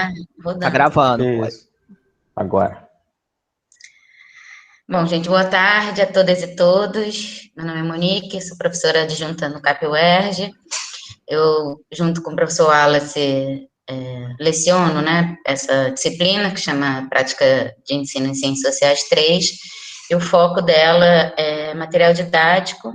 tá rodando. Tá gravando. Isso. Agora. Bom, gente, boa tarde a todas e todos. Meu nome é Monique, sou professora adjunta no CAP UERJ. Eu, junto com o professor Wallace, leciono, né, essa disciplina que chama Prática de Ensino em Ciências Sociais 3, e o foco dela é material didático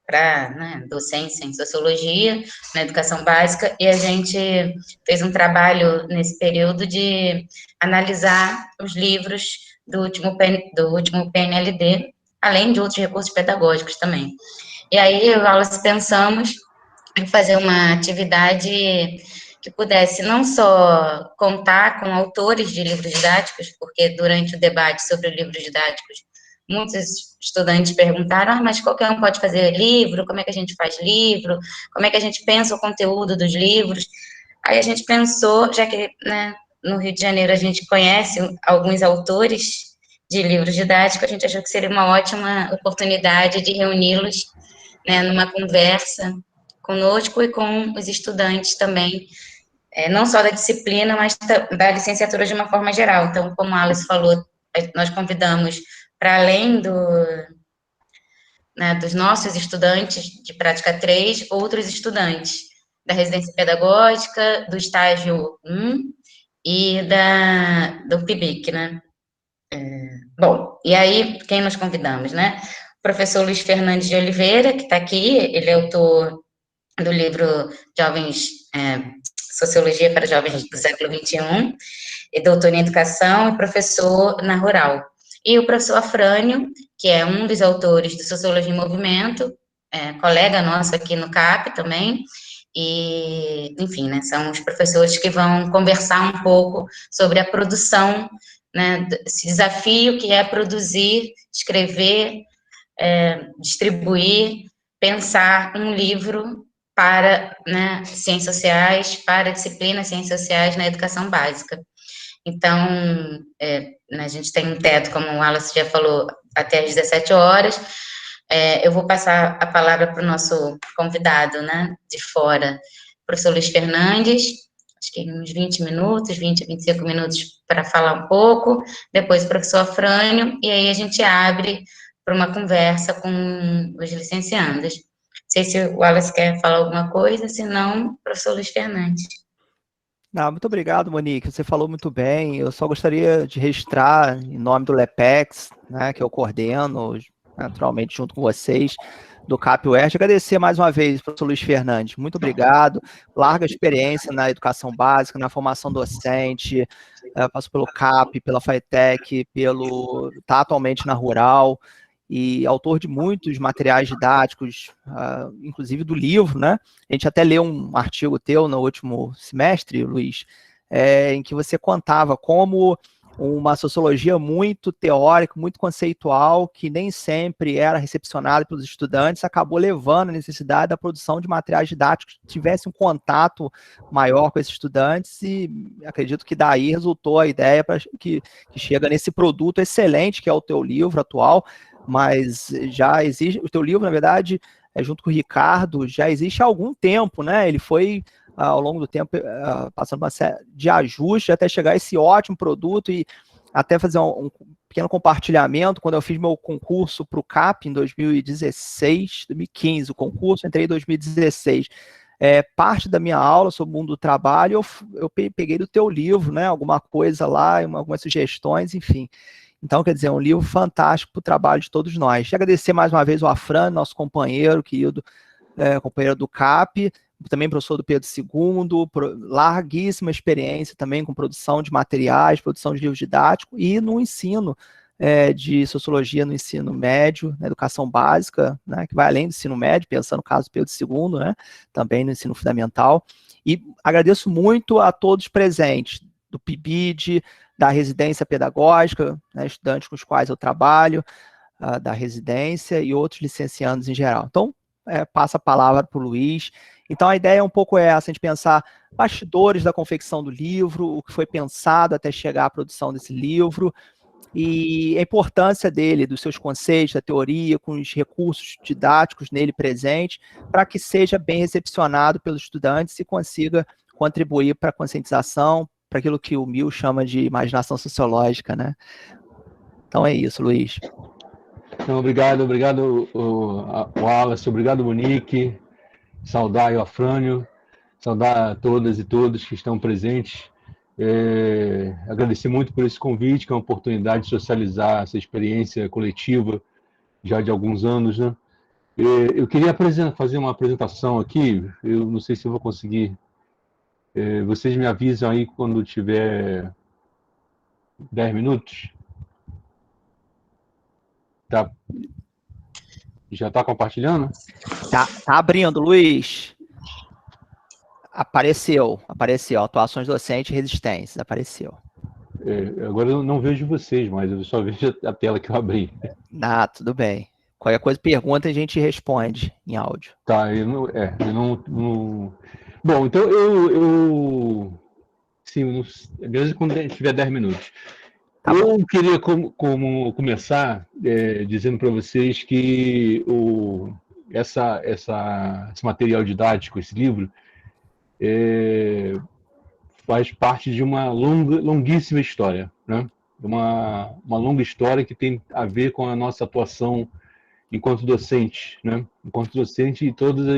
para, né, docência em Sociologia, na Educação Básica, e a gente fez um trabalho nesse período de analisar os livros do último PNLD, além de outros recursos pedagógicos também. E aí, eu e o Wallace pensamos em fazer uma atividade que pudesse não só contar com autores de livros didáticos, porque durante o debate sobre livros didáticos, muitos estudantes perguntaram, mas qualquer um pode fazer livro, como é que a gente faz livro, como é que a gente pensa o conteúdo dos livros. Aí a gente pensou, já que, né, no Rio de Janeiro a gente conhece alguns autores de livros didáticos, a gente achou que seria uma ótima oportunidade de reuni-los, né, numa conversa conosco e com os estudantes também, não só da disciplina, mas da licenciatura de uma forma geral. Então, como a Alice falou, nós convidamos, para além dos nossos estudantes de Prática 3, outros estudantes da residência pedagógica, do estágio 1 e do PIBIC, né? Bom, e aí, quem nós convidamos, né? O professor Luiz Fernandes de Oliveira, que está aqui, ele é autor do livro Jovens, Sociologia para Jovens do Século XXI, e doutor em Educação e professor na Rural. E o professor Afrânio, que é um dos autores do Sociologia em Movimento, colega nosso aqui no CAP também, e, enfim, né, são os professores que vão conversar um pouco sobre a produção, né, esse desafio que é produzir, escrever, distribuir, pensar um livro para, né, ciências sociais, para disciplinas ciências sociais na educação básica. Então, a gente tem um teto, como o Wallace já falou, até às 17 horas. Eu vou passar a palavra para o nosso convidado, né, de fora, o professor Luiz Fernandes, acho que uns 20 minutos, 20, 25 minutos para falar um pouco, depois o professor Afrânio, e aí a gente abre para uma conversa com os licenciandos. Não sei se o Wallace quer falar alguma coisa, se não, professor Luiz Fernandes. Não, muito obrigado, Monique. Você falou muito bem. Eu só gostaria de registrar, em nome do LEPEX, né, que eu coordeno, naturalmente, junto com vocês, do CAP UERJ, agradecer mais uma vez, professor Luiz Fernandes. Muito obrigado. Larga experiência na educação básica, na formação docente, passou pelo CAP, pela FATEC, está atualmente na Rural, e autor de muitos materiais didáticos, inclusive do livro, né? A gente até leu um artigo teu no último semestre, Luiz, em que você contava como uma sociologia muito teórica, muito conceitual, que nem sempre era recepcionada pelos estudantes, acabou levando a necessidade da produção de materiais didáticos que tivessem um contato maior com esses estudantes, e acredito que daí resultou a ideia que chega nesse produto excelente que é o teu livro atual. Mas já existe, o teu livro, na verdade, junto com o Ricardo, já existe há algum tempo, né? Ele foi, ao longo do tempo, passando uma série de ajustes até chegar a esse ótimo produto, e até fazer um pequeno compartilhamento. Quando eu fiz meu concurso para o CAP em 2016, 2015, o concurso, entrei em 2016. Parte da minha aula sobre o mundo do trabalho, eu peguei do teu livro, né? Alguma coisa lá, algumas sugestões, enfim. Então, quer dizer, é um livro fantástico para o trabalho de todos nós. E agradecer mais uma vez o Afran, nosso companheiro, querido, companheiro do CAP, também professor do Pedro II, larguíssima experiência também com produção de materiais, produção de livros didáticos, e no ensino de sociologia no ensino médio, na educação básica, né, que vai além do ensino médio, pensando no caso do Pedro II, né, também no ensino fundamental. E agradeço muito a todos presentes, do PIBID, da residência pedagógica, né, estudantes com os quais eu trabalho, da residência e outros licenciandos em geral. Então, passa a palavra para o Luiz. Então, a ideia é um pouco essa, a gente pensar bastidores da confecção do livro, o que foi pensado até chegar à produção desse livro, e a importância dele, dos seus conceitos, da teoria, com os recursos didáticos nele presentes, para que seja bem recepcionado pelos estudantes e consiga contribuir para a conscientização, para aquilo que o Mill chama de imaginação sociológica, né? Então é isso, Luiz. Então, obrigado, o Wallace, obrigado, Monique, saudar o Afrânio, saudar a todas e todos que estão presentes. Agradecer muito por esse convite, que é uma oportunidade de socializar essa experiência coletiva já de alguns anos, né? Eu queria fazer uma apresentação aqui, eu não sei se eu vou conseguir. Vocês me avisam aí quando tiver 10 minutos. Tá. Já está compartilhando? Tá abrindo, Luiz. Apareceu. Atuações docentes e resistências, apareceu. Agora eu não vejo vocês, mas eu só vejo a tela que eu abri. Tudo bem. Qualquer coisa, pergunta, a gente responde em áudio. Tá, eu não... Bom, então sim, beleza, quando tiver 10 minutos. Tá eu bom. queria começar dizendo para vocês que esse material didático, esse livro, faz parte de uma longuíssima história, né? Uma longa história que tem a ver com a nossa atuação enquanto docente, né? Enquanto docente e todas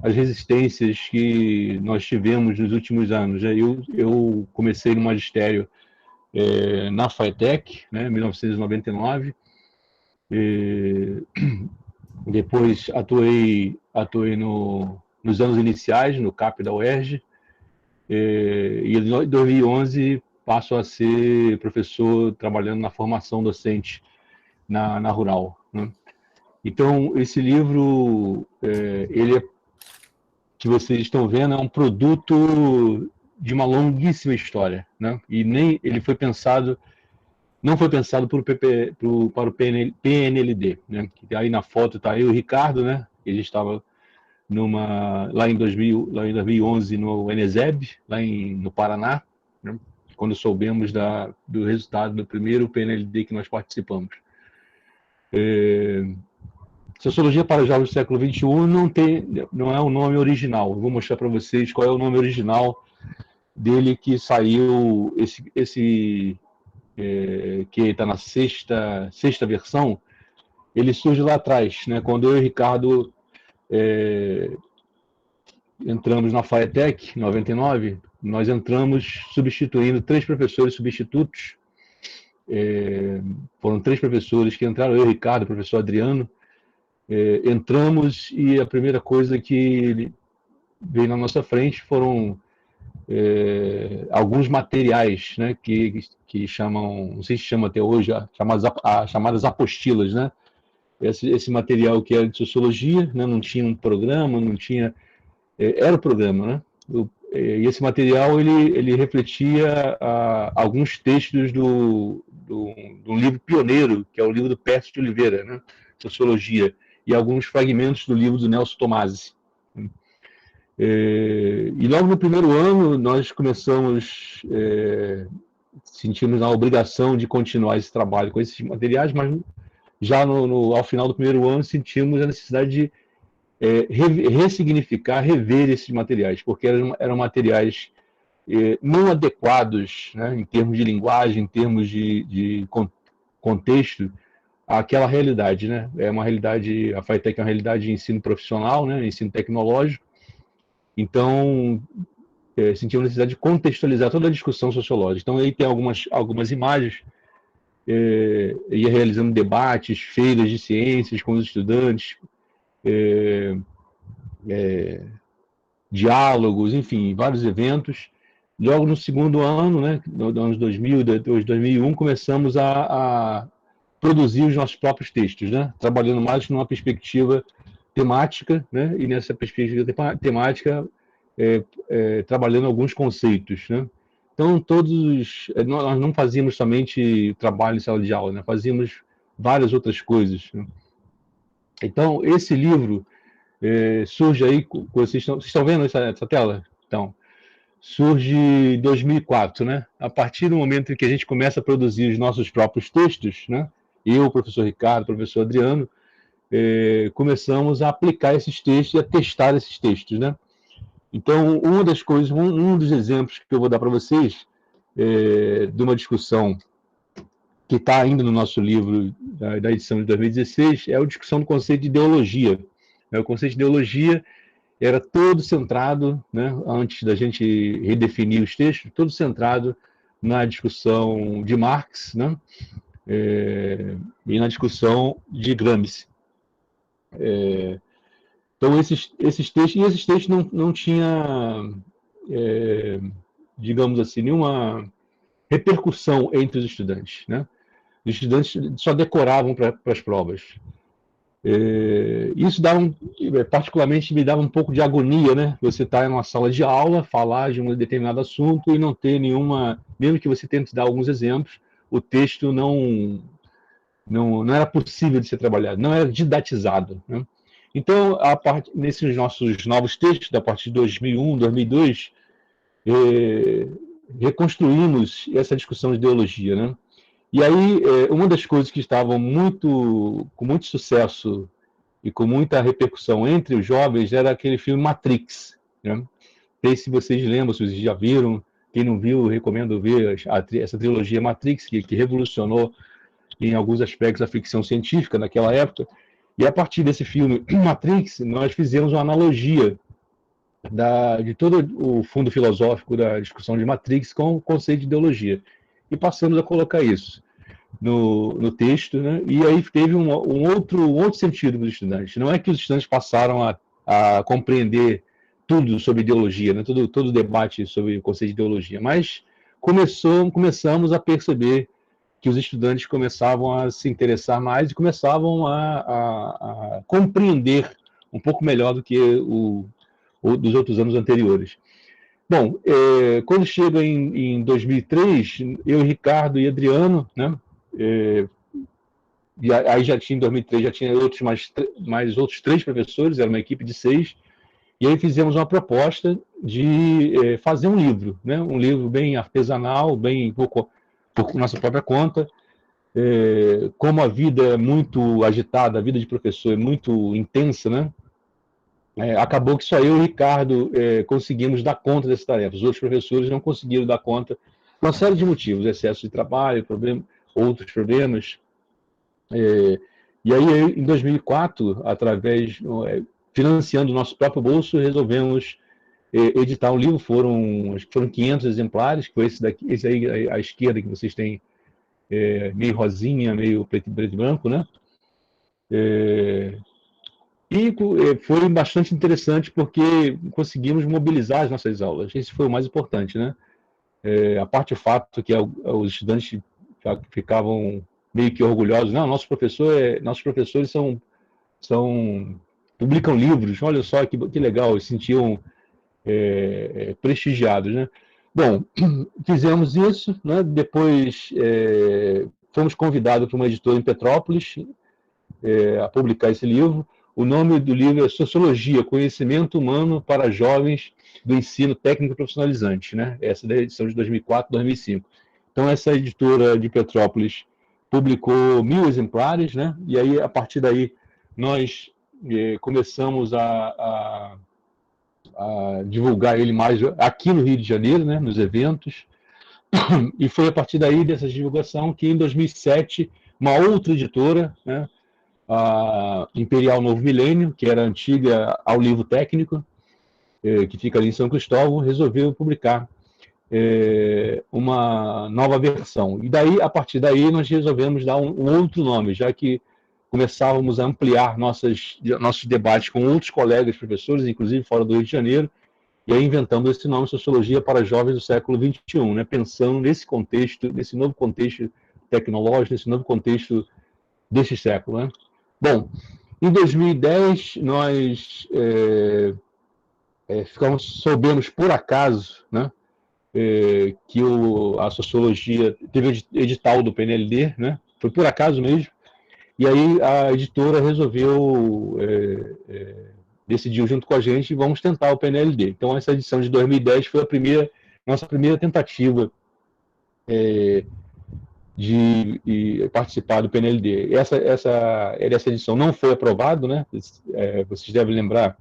as resistências que nós tivemos nos últimos anos. Eu comecei no magistério na FATEC, né, em 1999. Depois atuei nos anos iniciais no CAP da UERJ. E em 2011 passo a ser professor trabalhando na formação docente na Rural, né? Então, esse livro, que vocês estão vendo, é um produto de uma longuíssima história, né? E nem ele não foi pensado para o PNLD, né? Aí na foto está eu e o Ricardo, né? Ele estava lá em 2011 no Eneseb, no Paraná, né? Quando soubemos do resultado do primeiro PNLD que nós participamos. Sociologia para Jovens do século XXI não é o nome original. Eu vou mostrar para vocês qual é o nome original dele, que saiu, que está na sexta versão. Ele surge lá atrás, né? Quando eu e o Ricardo entramos na FATEC, em 99, nós entramos substituindo 3 professores substitutos. Foram 3 professores que entraram, eu e o Ricardo, o professor Adriano. Entramos e a primeira coisa que veio na nossa frente foram alguns materiais, né, que chamam, não sei se chama até hoje, chamadas apostilas, né? Esse material que era de sociologia, né, não tinha um programa, não tinha... era o programa, né? E esse material ele refletia alguns textos do livro pioneiro, que é o livro do Pércio de Oliveira, né? Sociologia, e alguns fragmentos do livro do Nelson Tomasi. E logo no primeiro ano nós sentimos a obrigação de continuar esse trabalho com esses materiais, mas já ao final do primeiro ano sentimos a necessidade de ressignificar, rever esses materiais, porque eram materiais não adequados, né, em termos de linguagem, em termos de contexto, àquela realidade, né? A FATEC é uma realidade de ensino profissional, né, ensino tecnológico. Então, sentimos a necessidade de contextualizar toda a discussão sociológica. Então, aí tem algumas imagens, ia realizando debates, feiras de ciências com os estudantes, diálogos, enfim, vários eventos. Logo no segundo ano, né, nos anos 2000, depois de 2001, começamos a produzir os nossos próprios textos, né, trabalhando mais numa perspectiva temática, né, e nessa perspectiva temática trabalhando alguns conceitos, né. Então, nós não fazíamos somente trabalho em sala de aula, né, fazíamos várias outras coisas, né. Então, esse livro surge aí, vocês estão vendo essa tela? Então, surge em 2004, né? A partir do momento em que a gente começa a produzir os nossos próprios textos, né? Eu, o professor Ricardo, o professor Adriano, começamos a aplicar esses textos e a testar esses textos, né? Então, uma das coisas, um dos exemplos que eu vou dar para vocês de uma discussão que está ainda no nosso livro da edição de 2016 é a discussão do conceito de ideologia. O conceito de ideologia era todo centrado, né, antes da gente redefinir os textos, todo centrado na discussão de Marx, né, e na discussão de Gramsci. Então, esses textos não tinha, digamos assim, nenhuma repercussão entre os estudantes, né? Os estudantes só decoravam para as provas. Isso particularmente me dava um pouco de agonia, né? Você está em uma sala de aula, falar de um determinado assunto e não ter nenhuma, mesmo que você tente dar alguns exemplos, o texto não era possível de ser trabalhado, não era didatizado, né? Então, nesses nossos novos textos, da partir de 2001, 2002, reconstruímos essa discussão de ideologia, né? E aí, uma das coisas que estavam com muito sucesso e com muita repercussão entre os jovens era aquele filme Matrix, né? Não sei se vocês lembram, se vocês já viram. Quem não viu, recomendo ver essa trilogia Matrix, que revolucionou em alguns aspectos a ficção científica naquela época. E a partir desse filme Matrix, nós fizemos uma analogia de todo o fundo filosófico da discussão de Matrix com o conceito de ideologia. E passamos a colocar isso no texto, né? E aí teve um outro sentido para os estudantes. Não é que os estudantes passaram a compreender tudo sobre ideologia, né? todo o debate sobre o conceito de ideologia, mas começamos a perceber que os estudantes começavam a se interessar mais e começavam a compreender um pouco melhor do que dos outros anos anteriores. Bom, quando chega em 2003, eu, Ricardo e Adriano, né? E aí já tinha, em 2003, já tinha mais outros 3 professores, era uma equipe de 6, e aí fizemos uma proposta de fazer um livro, né? Um livro bem artesanal, bem por nossa própria conta. Como a vida é muito agitada, a vida de professor é muito intensa, né? Acabou que só eu e o Ricardo conseguimos dar conta dessa tarefa. Os outros professores não conseguiram dar conta por uma série de motivos, excesso de trabalho, outros problemas. E aí, em 2004, financiando o nosso próprio bolso, resolvemos editar um livro. Foram 500 exemplares, que foi esse aí à esquerda que vocês têm, meio rosinha, meio preto e branco, né? E foi bastante interessante porque conseguimos mobilizar as nossas aulas. Esse foi o mais importante, né? A parte do fato que os estudantes ficavam meio que orgulhosos. Não, nossos professores publicam livros. Olha só que legal, eles se sentiam prestigiados, né? Bom, fizemos isso, né? Depois fomos convidados por uma editora em Petrópolis a publicar esse livro. O nome do livro é Sociologia, Conhecimento Humano para Jovens do Ensino Técnico Profissionalizante, né? Essa é da edição de 2004, 2005. Então, essa editora de Petrópolis publicou 1.000 exemplares, né? E aí, a partir daí, nós começamos a divulgar ele mais aqui no Rio de Janeiro, né? Nos eventos. E foi a partir daí, dessa divulgação, que em 2007, uma outra editora, né? A Imperial Novo Milênio, que era antiga ao Livro Técnico, que fica ali em São Cristóvão, resolveu publicar uma nova versão. E daí, a partir daí, nós resolvemos dar um outro nome, já que começávamos a ampliar nossos debates com outros colegas professores, inclusive fora do Rio de Janeiro, e aí inventamos esse nome, Sociologia para Jovens do Século XXI, né? Pensando nesse contexto, nesse novo contexto tecnológico, nesse novo contexto desse século, né? Bom, em 2010, nós soubemos por acaso, né, que a sociologia teve edital do PNLD, né? Foi por acaso mesmo. E aí a editora resolveu, decidiu junto com a gente, vamos tentar o PNLD. Então, essa edição de 2010 foi nossa primeira tentativa de participar do PNLD. Essa edição não foi aprovada, né? Vocês devem lembrar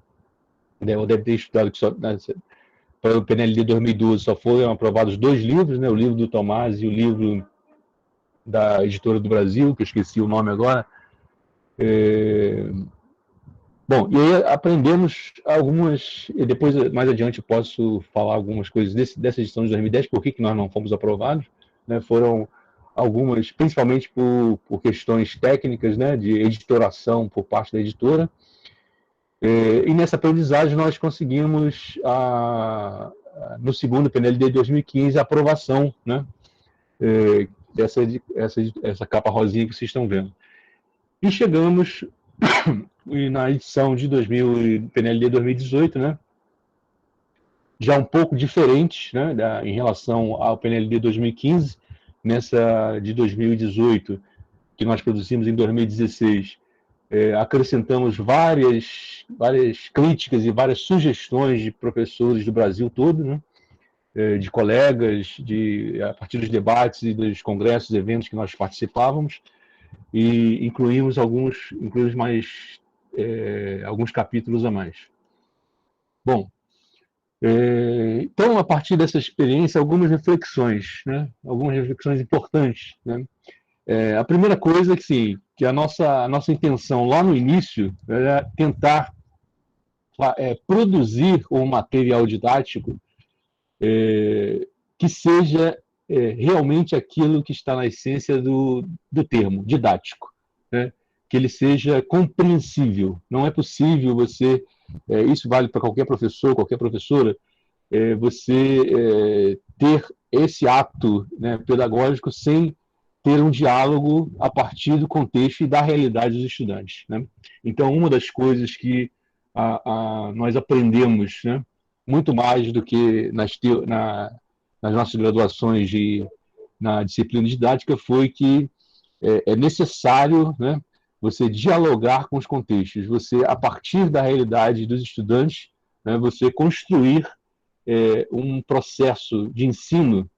ou deve ter estudado que só, para o PNLD 2012 só foram aprovados 2 livros, né? O livro do Tomás e o livro da Editora do Brasil, que eu esqueci o nome agora. Bom, e aí aprendemos algumas, e depois, mais adiante, eu posso falar algumas coisas dessa edição de 2010, por que nós não fomos aprovados, né? Foram algumas, principalmente por questões técnicas, né, de editoração por parte da editora, e nessa aprendizagem nós conseguimos, no segundo PNLD de 2015, a aprovação, né, dessa capa rosinha que vocês estão vendo. E chegamos na edição de PNLD 2018, né, já um pouco diferente, né, em relação ao PNLD 2015, nessa de 2018, que nós produzimos em 2016, acrescentamos várias críticas e várias sugestões de professores do Brasil todo, né, de colegas, a partir dos debates e dos congressos e eventos que nós participávamos, e incluímos alguns capítulos a mais. Bom, então, a partir dessa experiência, algumas reflexões importantes, né? A primeira coisa é que a nossa intenção lá no início era tentar produzir um material didático que seja realmente aquilo que está na essência do termo, didático, né? Que ele seja compreensível. Não é possível você, isso vale para qualquer professor, qualquer professora, você ter esse ato, né, pedagógico sem ter um diálogo a partir do contexto e da realidade dos estudantes, né? Então, uma das coisas que nós aprendemos, né, muito mais do que nas nossas graduações na disciplina didática, foi que é necessário, né, você dialogar com os contextos, você, a partir da realidade dos estudantes, né, você construir um processo de ensino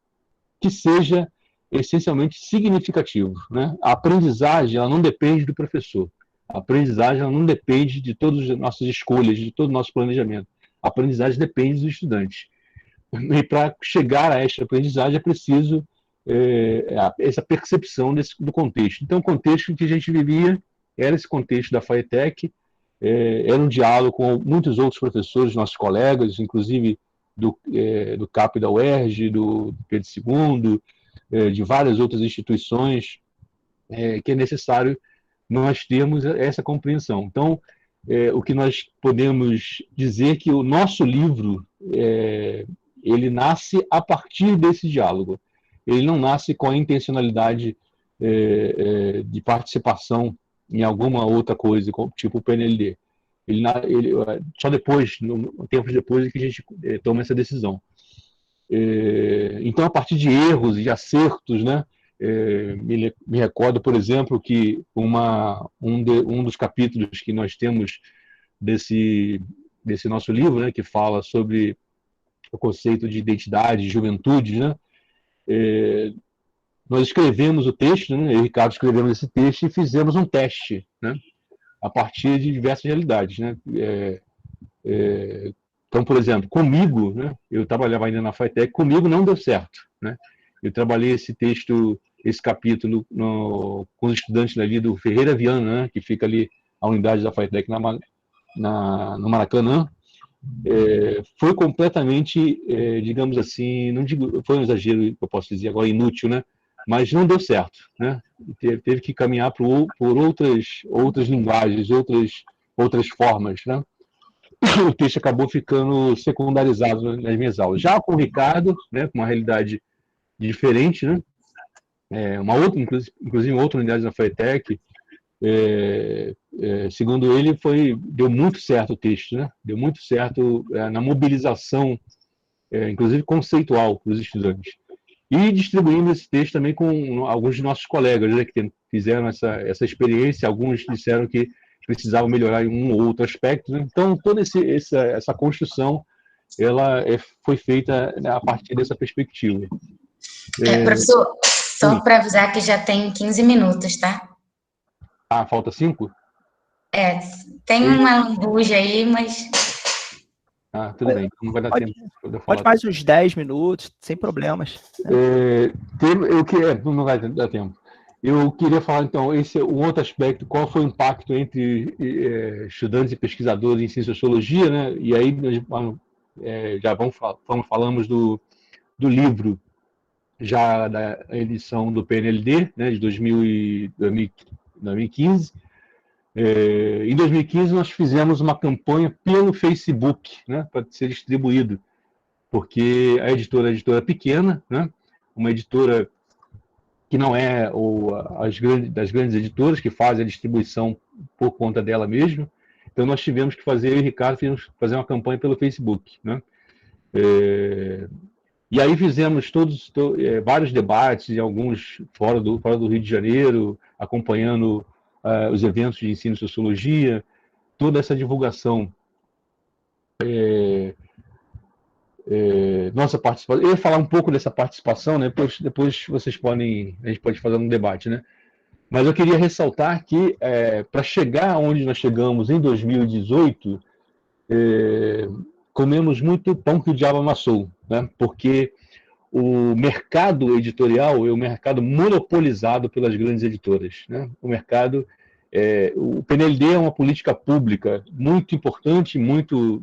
que seja essencialmente significativo, né? A aprendizagem, ela não depende do professor. A aprendizagem, ela não depende de todas as nossas escolhas, de todo o nosso planejamento. A aprendizagem depende dos estudantes. E para chegar a esta aprendizagem é preciso essa percepção do contexto. Então, o contexto que a gente vivia era esse contexto da FAETEC, era um diálogo com muitos outros professores, nossos colegas, inclusive do CAP da UERJ, do Pedro II, de várias outras instituições, que é necessário nós termos essa compreensão. Então, o que nós podemos dizer é que o nosso livro, ele nasce a partir desse diálogo. Ele não nasce com a intencionalidade de participação em alguma outra coisa, tipo o PNLD. Só depois, tempos depois, que a gente toma essa decisão. Então, a partir de erros e acertos, né, me recordo, por exemplo, que um dos capítulos que nós temos desse nosso livro, né, que fala sobre o conceito de identidade, juventude, né, nós escrevemos o texto, né, eu e o Ricardo escrevemos esse texto e fizemos um teste, né, a partir de diversas realidades, né. Então, por exemplo, comigo, né, eu trabalhava ainda na FAETEC, comigo não deu certo, né. Eu trabalhei esse texto, esse capítulo com os estudantes ali do Ferreira Viana, né, que fica ali a unidade da FAETEC no Maracanã. Foi completamente, digamos assim, não digo, foi um exagero que eu posso dizer agora, inútil, né? Mas não deu certo, né? Teve que caminhar por outras linguagens, outras formas, né? O texto acabou ficando secundarizado nas minhas aulas. Já com o Ricardo, né, com uma realidade diferente, né? Inclusive outra unidade da FAETEC, segundo ele, deu muito certo o texto, né? Deu muito certo na mobilização, inclusive conceitual, para os estudantes. E distribuímos esse texto também com alguns de nossos colegas, né, que fizeram essa experiência. Alguns disseram que precisavam melhorar em um ou outro aspecto, né? Então, toda essa construção ela foi feita a partir dessa perspectiva. Professor, só para avisar que já tem 15 minutos, tá? Falta 5? Tem uma lambuja aí, mas Ah, tudo bem, então não vai dar tempo de poder falar. Pode mais uns 10 minutos, sem problemas. Não vai dar tempo. Eu queria falar, então, esse é um outro aspecto, qual foi o impacto entre estudantes e pesquisadores em ciência e sociologia, né? E aí nós já falamos do livro, já da edição do PNLD, né, de 2015. Em 2015, nós fizemos uma campanha pelo Facebook, né, para ser distribuído, porque a editora é pequena, né, uma editora que não é das grandes editoras, que fazem a distribuição por conta dela mesma. Então, nós tivemos que fazer, eu e o Ricardo, fazer uma campanha pelo Facebook, né. E aí fizemos vários debates, e alguns fora do Rio de Janeiro, acompanhando os eventos de ensino e sociologia, toda essa divulgação. Nossa participação. Eu ia falar um pouco dessa participação, né? Depois a gente pode fazer um debate, né? Mas eu queria ressaltar que, para chegar onde nós chegamos em 2018, comemos muito pão que o diabo amassou, né? Porque o mercado editorial é um mercado monopolizado pelas grandes editoras, né? O PNLD é uma política pública muito importante, muito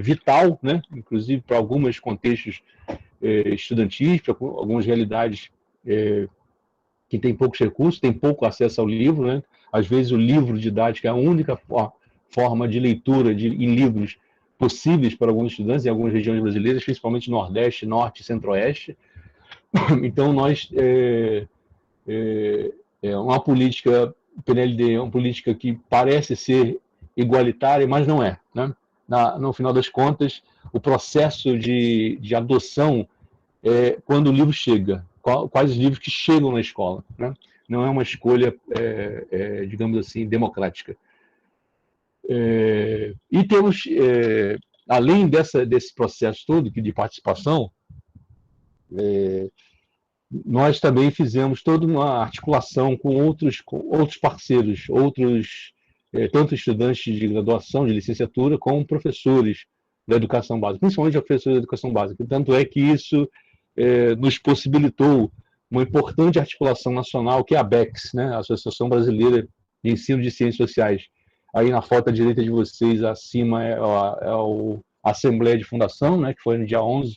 vital, né? Inclusive para alguns contextos estudantis, para algumas realidades que têm poucos recursos, têm pouco acesso ao livro, né? Às vezes o livro didático é a única forma de leitura em livros possíveis para alguns estudantes em algumas regiões brasileiras, principalmente Nordeste, Norte e Centro-Oeste. Então, uma política, PNLD é uma política que parece ser igualitária, mas não é, né? No final das contas, o processo de adoção é quando o livro chega, quais os livros que chegam na escola, né? Não é uma escolha, digamos assim, democrática. E temos, além desse processo todo de participação, nós também fizemos toda uma articulação com outros parceiros, tanto estudantes de graduação, de licenciatura, como professores da educação básica, principalmente professores da educação básica. Tanto é que isso nos possibilitou uma importante articulação nacional, que é a ABECS, né, a Associação Brasileira de Ensino de Ciências Sociais. Aí na foto à direita de vocês, acima é a Assembleia de Fundação, né, que foi no dia 11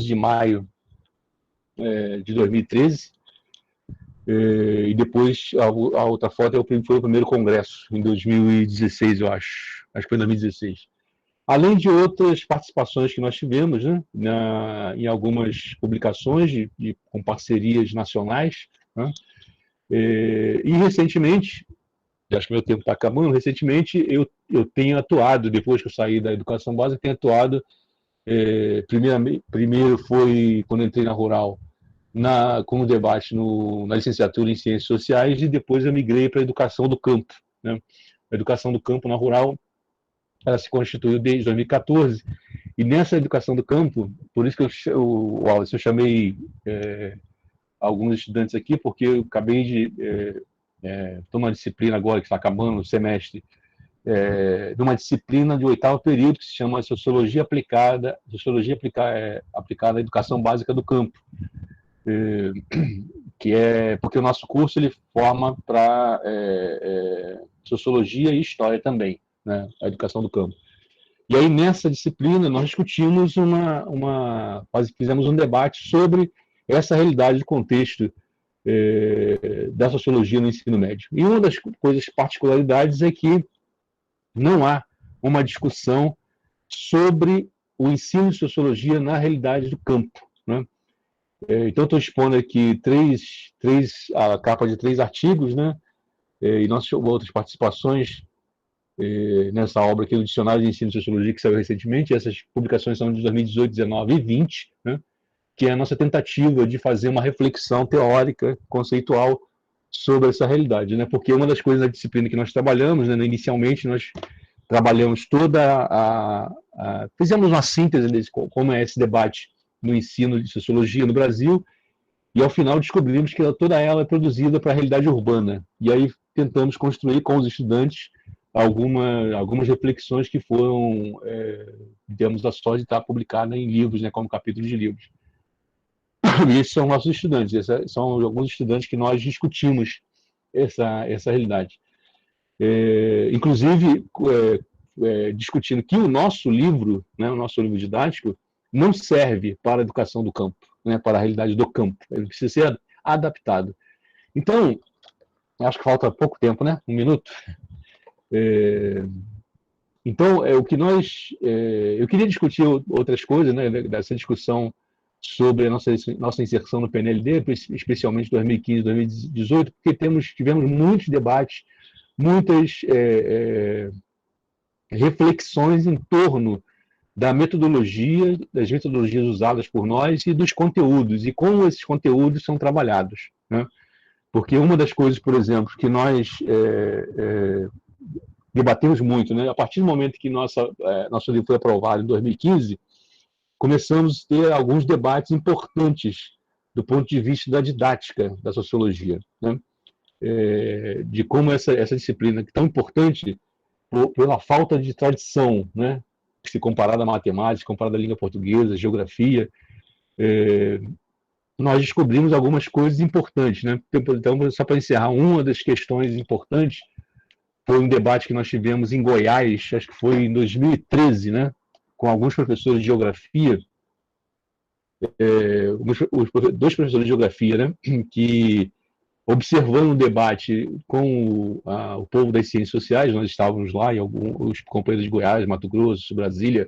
de maio de 2013. E depois a outra foto foi o primeiro congresso, em 2016, eu acho. Acho que foi em 2016. Além de outras participações que nós tivemos, né, em algumas publicações com parcerias nacionais, né, e recentemente, acho que meu tempo está acabando, recentemente eu tenho atuado, depois que eu saí da educação básica, tenho atuado, primeiro foi quando eu entrei na Rural, com o debate na licenciatura em Ciências Sociais, e depois eu migrei para a educação do campo, né? A educação do campo na Rural, ela se constituiu desde 2014, e nessa educação do campo, por isso que eu chamei alguns estudantes aqui, porque eu acabei de tomar uma disciplina agora, que está acabando o semestre, de uma disciplina de 8º período, que se chama Sociologia Aplicada à Educação Básica do Campo, que é porque o nosso curso ele forma para Sociologia e História também, né, a educação do campo. E aí, nessa disciplina, nós discutimos fizemos um debate sobre essa realidade do contexto da sociologia no ensino médio. E uma das particularidades é que não há uma discussão sobre o ensino de sociologia na realidade do campo, né? Então, estou expondo aqui a capa de 3 artigos, né? E nós tivemos outras participações nessa obra aqui do Dicionário de Ensino de Sociologia, que saiu recentemente. Essas publicações são de 2018, 19 e 20, né? Que é a nossa tentativa de fazer uma reflexão teórica, conceitual, sobre essa realidade, né? Porque uma das coisas da disciplina que nós trabalhamos, né, inicialmente, nós trabalhamos fizemos uma síntese de como é esse debate no ensino de sociologia no Brasil, e ao final descobrimos que toda ela é produzida para a realidade urbana. E aí tentamos construir com os estudantes algumas reflexões que foram, temos a sorte de estar publicada em livros, né, como capítulos de livros. E esses são nossos estudantes, são alguns estudantes que nós discutimos essa realidade. Inclusive, discutindo que o nosso livro, né, o nosso livro didático, não serve para a educação do campo, né, para a realidade do campo. Ele precisa ser adaptado. Então, acho que falta pouco tempo, né? 1 minuto. Então, o que eu queria discutir outras coisas, né, dessa discussão sobre a nossa inserção no PNLD, especialmente 2015, 2018, porque tivemos muitos debates, muitas reflexões em torno das metodologias usadas por nós e dos conteúdos, e como esses conteúdos são trabalhados, né? Porque uma das coisas, por exemplo, que nós debatemos muito, né? A partir do momento que nosso livro foi aprovado em 2015, começamos a ter alguns debates importantes do ponto de vista da didática da sociologia, né? De como essa disciplina, que é tão importante pela falta de tradição, né? Se comparada à matemática, comparada à língua portuguesa, geografia, nós descobrimos algumas coisas importantes, né? Então, só para encerrar, uma das questões importantes foi um debate que nós tivemos em Goiás, acho que foi em 2013, né? Com alguns professores de geografia, dois professores de geografia, né? Que, observando o debate com o povo das ciências sociais, nós estávamos lá, e os companheiros de Goiás, Mato Grosso, Brasília,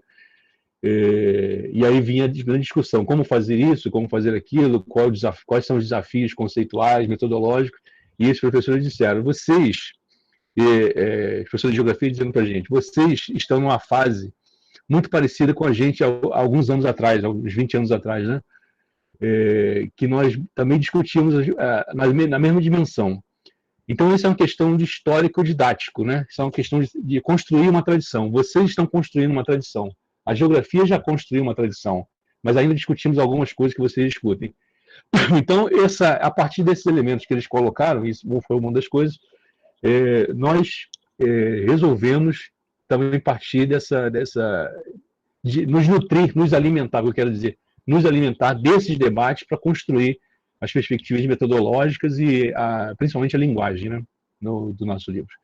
e aí vinha a discussão, como fazer isso, como fazer aquilo, quais são os desafios conceituais, metodológicos, e esses professores disseram, vocês, professores de geografia dizendo para a gente, vocês estão numa fase muito parecida com a gente há alguns anos atrás, uns 20 anos atrás, né? Que nós também discutimos na mesma dimensão. Então, isso é uma questão de histórico-didático, né? Isso é uma questão de construir uma tradição. Vocês estão construindo uma tradição. A geografia já construiu uma tradição, mas ainda discutimos algumas coisas que vocês discutem. Então, a partir desses elementos que eles colocaram, isso foi uma das coisas, nós resolvemos também partir de nos nutrir, nos alimentar, o que eu quero dizer, nos alimentar desses debates para construir as perspectivas metodológicas e principalmente a linguagem, né, do nosso livro.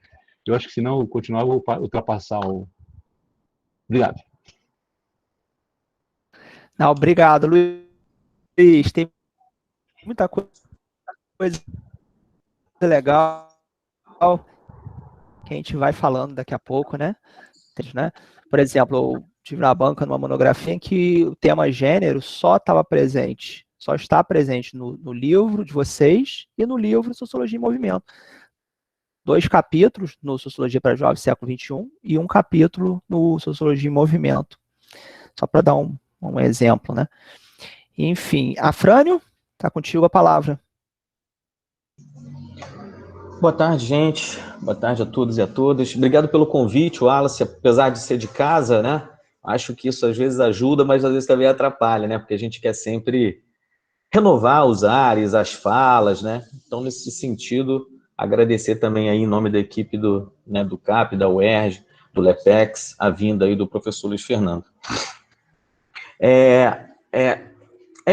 Eu acho que, se não continuar, eu vou ultrapassar o... Obrigado. Não, obrigado, Luiz. Tem muita coisa legal que a gente vai falando daqui a pouco, né? Por exemplo, eu tive na banca numa monografia em que o tema gênero só está presente no livro de vocês e no livro Sociologia em Movimento. 2 capítulos no Sociologia para Jovens, século XXI, e 1 capítulo no Sociologia em Movimento. Só para dar um exemplo, né? Enfim, Afrânio, está contigo a palavra. Boa tarde, gente. Boa tarde a todos e a todas. Obrigado pelo convite, Wallace. Apesar de ser de casa, né? Acho que isso às vezes ajuda, mas às vezes também atrapalha, né? Porque a gente quer sempre renovar os ares, as falas, né? Então, nesse sentido, agradecer também aí em nome da equipe do CAP, da UERJ, do LEPEX, a vinda aí do professor Luiz Fernando.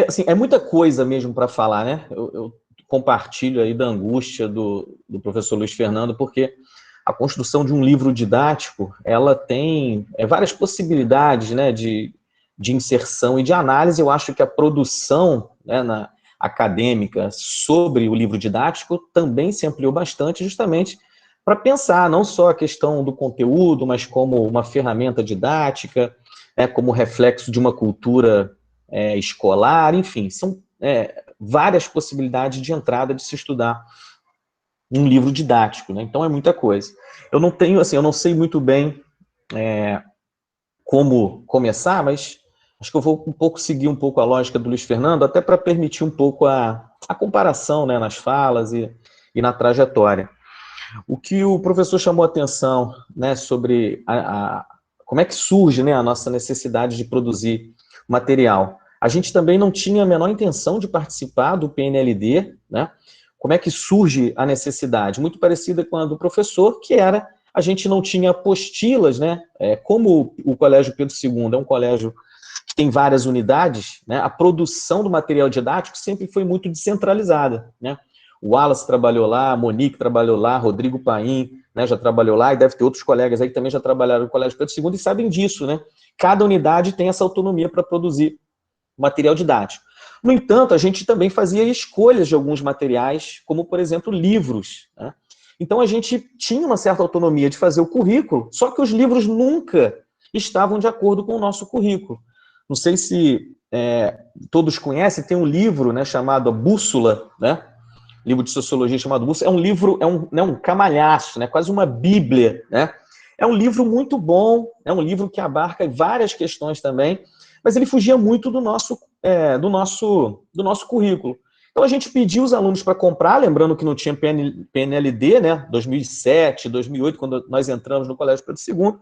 Assim, é muita coisa mesmo para falar, né? Eu compartilho aí da angústia do professor Luiz Fernando, porque a construção de um livro didático, ela tem várias possibilidades, né, de inserção e de análise. Eu acho que a produção, né, acadêmica sobre o livro didático também se ampliou bastante, justamente para pensar não só a questão do conteúdo, mas como uma ferramenta didática, como reflexo de uma cultura escolar, enfim, são várias possibilidades de entrada de se estudar um livro didático, né? Então é muita coisa. Eu não sei muito bem como começar, mas acho que eu vou seguir um pouco a lógica do Luiz Fernando, até para permitir um pouco a comparação, né, nas falas e na trajetória. O que o professor chamou a atenção, né, sobre como é que surge, né, a nossa necessidade de produzir material. A gente também não tinha a menor intenção de participar do PNLD, né? Como é que surge a necessidade? Muito parecida com a do professor, que era a gente não tinha apostilas, né? Como o Colégio Pedro II é um colégio que tem várias unidades, né? A produção do material didático sempre foi muito descentralizada, né? O Wallace trabalhou lá, a Monique trabalhou lá, Rodrigo Paim, né, já trabalhou lá, e deve ter outros colegas aí que também já trabalharam no Colégio Pedro II e sabem disso, né? Cada unidade tem essa autonomia para produzir material didático. No entanto, a gente também fazia escolhas de alguns materiais, como, por exemplo, livros, né? Então, a gente tinha uma certa autonomia de fazer o currículo, só que os livros nunca estavam de acordo com o nosso currículo. Não sei se todos conhecem, tem um livro, né, chamado Bússola, né? Livro de sociologia chamado Bússola. É um livro, um camalhaço, né? Quase uma bíblia, né? É um livro muito bom, é um livro que abarca várias questões também, mas ele fugia muito do nosso currículo. Então a gente pediu os alunos para comprar, lembrando que não tinha PNLD, né? 2007, 2008, quando nós entramos no Colégio Pedro II.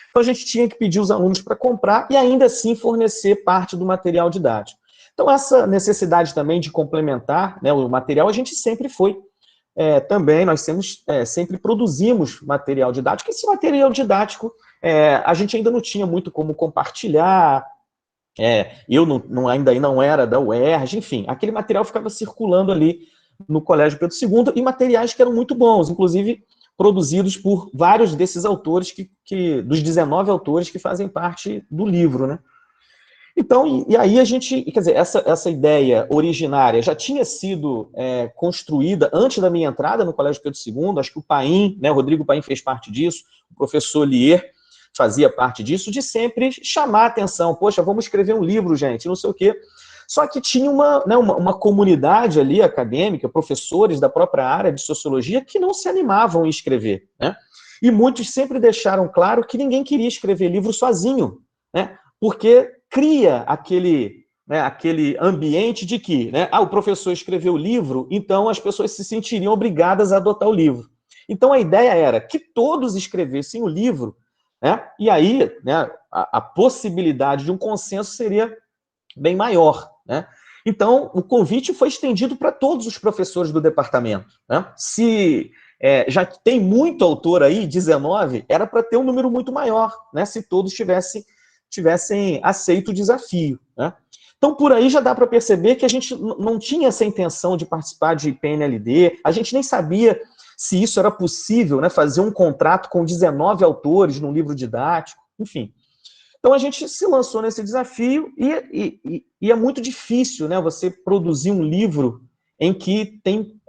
Então a gente tinha que pedir os alunos para comprar e ainda assim fornecer parte do material didático. Então essa necessidade também de complementar, né, o material, a gente sempre foi também, nós sempre produzimos material didático. Esse material didático a gente ainda não tinha muito como compartilhar, eu ainda não era da UERJ, enfim, aquele material ficava circulando ali no Colégio Pedro II, e materiais que eram muito bons, inclusive produzidos por vários desses autores, dos 19 autores que fazem parte do livro, né? Então, e aí a gente, quer dizer, essa ideia originária já tinha sido construída antes da minha entrada no Colégio Pedro II, acho que o Paim, né, o Rodrigo Paim fez parte disso, o professor Lier fazia parte disso, de sempre chamar a atenção, poxa, vamos escrever um livro, gente, não sei o quê. Só que tinha uma comunidade ali acadêmica, professores da própria área de sociologia, que não se animavam em escrever, né? E muitos sempre deixaram claro que ninguém queria escrever livro sozinho, né? Porque cria aquele ambiente de que, né, o professor escreveu o livro, então as pessoas se sentiriam obrigadas a adotar o livro. Então a ideia era que todos escrevessem o livro, né, e aí, né, a possibilidade de um consenso seria bem maior, né? Então o convite foi estendido para todos os professores do departamento, né? Se já tem muito autor aí, 19, era para ter um número muito maior, né, se todos tivessem aceito o desafio, né? Então, por aí já dá para perceber que a gente não tinha essa intenção de participar de PNLD, a gente nem sabia se isso era possível, né, fazer um contrato com 19 autores num livro didático, enfim. Então, a gente se lançou nesse desafio e é muito difícil, né, você produzir um livro em que tem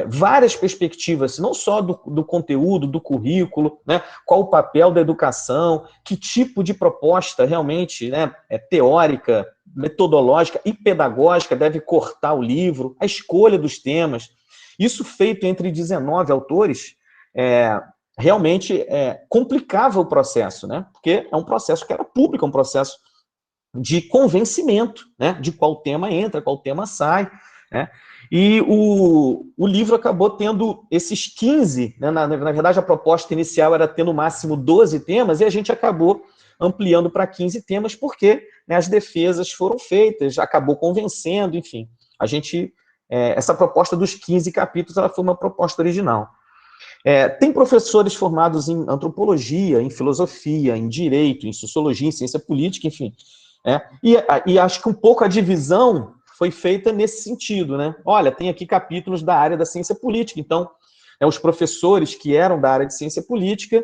várias perspectivas, não só do conteúdo, do currículo, né, qual o papel da educação, que tipo de proposta realmente, né, teórica, metodológica e pedagógica deve cortar o livro, a escolha dos temas. Isso feito entre 19 autores, realmente complicava o processo, né, porque é um processo que era público, é um processo de convencimento, né, de qual tema entra, qual tema sai, né? E o livro acabou tendo esses 15, né, na verdade a proposta inicial era ter no máximo 12 temas, e a gente acabou ampliando para 15 temas, porque, né, as defesas foram feitas, acabou convencendo, enfim. Essa proposta dos 15 capítulos, ela foi uma proposta original. Tem professores formados em antropologia, em filosofia, em direito, em sociologia, em ciência política, enfim. E acho que um pouco a divisão foi feita nesse sentido, né? Olha, tem aqui capítulos da área da ciência política, então os professores que eram da área de ciência política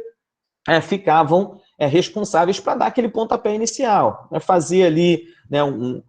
ficavam responsáveis para dar aquele pontapé inicial, fazer ali, né, um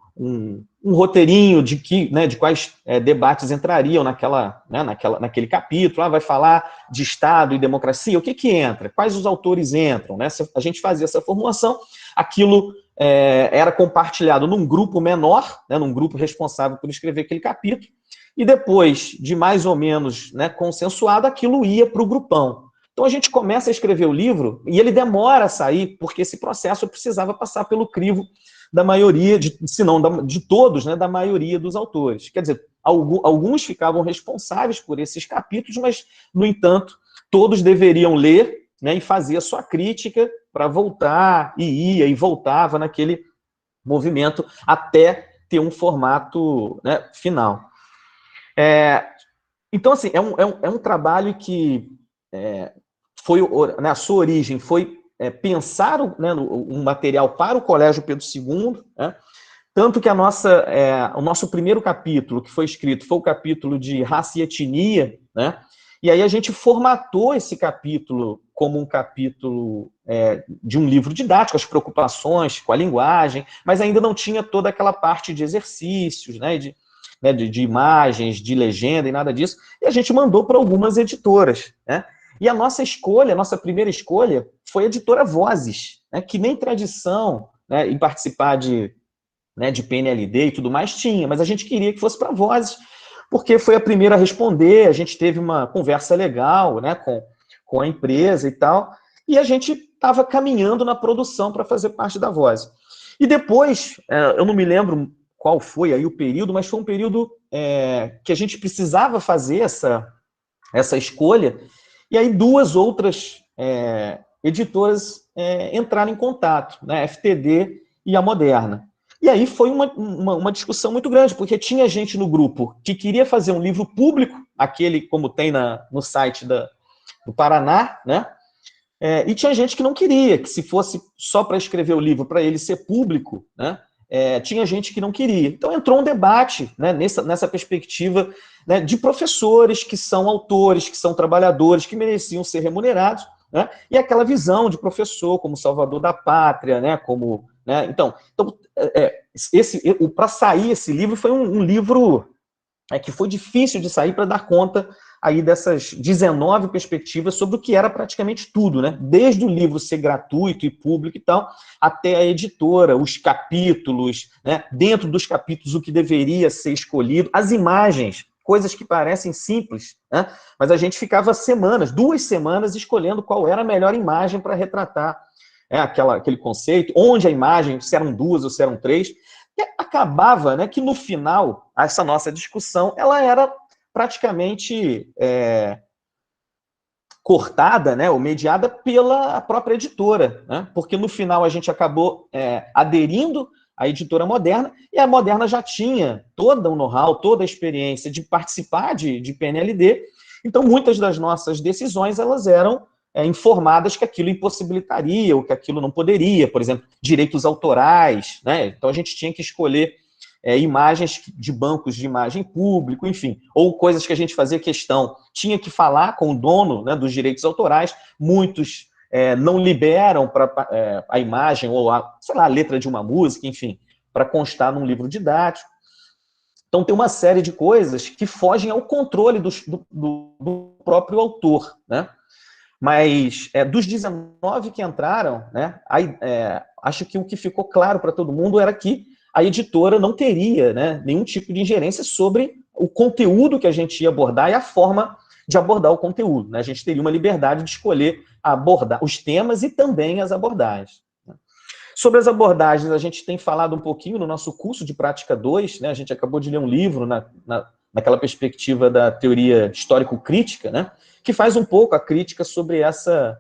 roteirinho de quais debates entrariam naquele capítulo. Vai falar de Estado e democracia, o que entra? Quais os autores entram? Né? A gente fazia essa formulação, aquilo era compartilhado num grupo menor, né, num grupo responsável por escrever aquele capítulo, e depois de mais ou menos, né, consensuado, aquilo ia para o grupão. Então a gente começa a escrever o livro e ele demora a sair, porque esse processo precisava passar pelo crivo da maioria, se não de todos, né, da maioria dos autores. Quer dizer, alguns ficavam responsáveis por esses capítulos, mas, no entanto, todos deveriam ler, né, e fazer a sua crítica para voltar, e ia e voltava naquele movimento até ter um formato, né, final. Então, assim, é um trabalho que né, a sua origem foi pensar um material para o Colégio Pedro II, né? Tanto que o nosso primeiro capítulo que foi escrito foi o capítulo de raça e etnia, né? E aí a gente formatou esse capítulo como um capítulo de um livro didático, as preocupações com a linguagem, mas ainda não tinha toda aquela parte de exercícios, né, de imagens, de legenda e nada disso, e a gente mandou para algumas editoras, né? E a nossa escolha, a nossa primeira escolha foi a editora Vozes, né, que nem tradição, né, em participar de PNLD e tudo mais tinha, mas a gente queria que fosse para Vozes, porque foi a primeira a responder, a gente teve uma conversa legal, né, com a empresa e tal, e a gente estava caminhando na produção para fazer parte da Voz. E depois, eu não me lembro qual foi aí o período, mas foi um período que a gente precisava fazer essa escolha, e aí duas outras editoras entraram em contato, né, a FTD e a Moderna. E aí foi uma discussão muito grande, porque tinha gente no grupo que queria fazer um livro público, aquele como tem no site do Paraná, né? E tinha gente que não queria, que se fosse só para escrever o livro, para ele ser público, né? Tinha gente que não queria. Então entrou um debate, né, nessa perspectiva, né, de professores que são autores, que são trabalhadores, que mereciam ser remunerados, né? E aquela visão de professor como salvador da pátria, né, como... Né? Então para sair esse livro foi um livro que foi difícil de sair para dar conta aí dessas 19 perspectivas sobre o que era praticamente tudo, né? Desde o livro ser gratuito e público e tal, até a editora, os capítulos, né? Dentro dos capítulos o que deveria ser escolhido, as imagens, coisas que parecem simples, né? Mas a gente ficava semanas, 2 semanas, escolhendo qual era a melhor imagem para retratar aquele conceito, onde a imagem, se eram 2 ou se eram 3, e acabava, né, que no final, essa nossa discussão, ela era praticamente cortada, né, ou mediada pela própria editora, né, porque no final a gente acabou aderindo à editora Moderna, e a Moderna já tinha todo o know-how, toda a experiência de participar de PNLD, então muitas das nossas decisões, elas eram informadas que aquilo impossibilitaria, ou que aquilo não poderia, por exemplo, direitos autorais, né? Então a gente tinha que escolher imagens de bancos de imagem público, enfim, ou coisas que a gente fazia questão, tinha que falar com o dono, né, dos direitos autorais, muitos não liberam a imagem, ou sei lá, a letra de uma música, enfim, para constar num livro didático. Então tem uma série de coisas que fogem ao controle do próprio autor, né? Mas dos 19 que entraram, né, acho que o que ficou claro para todo mundo era que a editora não teria, né, nenhum tipo de ingerência sobre o conteúdo que a gente ia abordar e a forma de abordar o conteúdo, né? A gente teria uma liberdade de escolher abordar os temas e também as abordagens. Sobre as abordagens, a gente tem falado um pouquinho no nosso curso de Prática 2, né? A gente acabou de ler um livro naquela perspectiva da teoria histórico-crítica, né, que faz um pouco a crítica sobre essa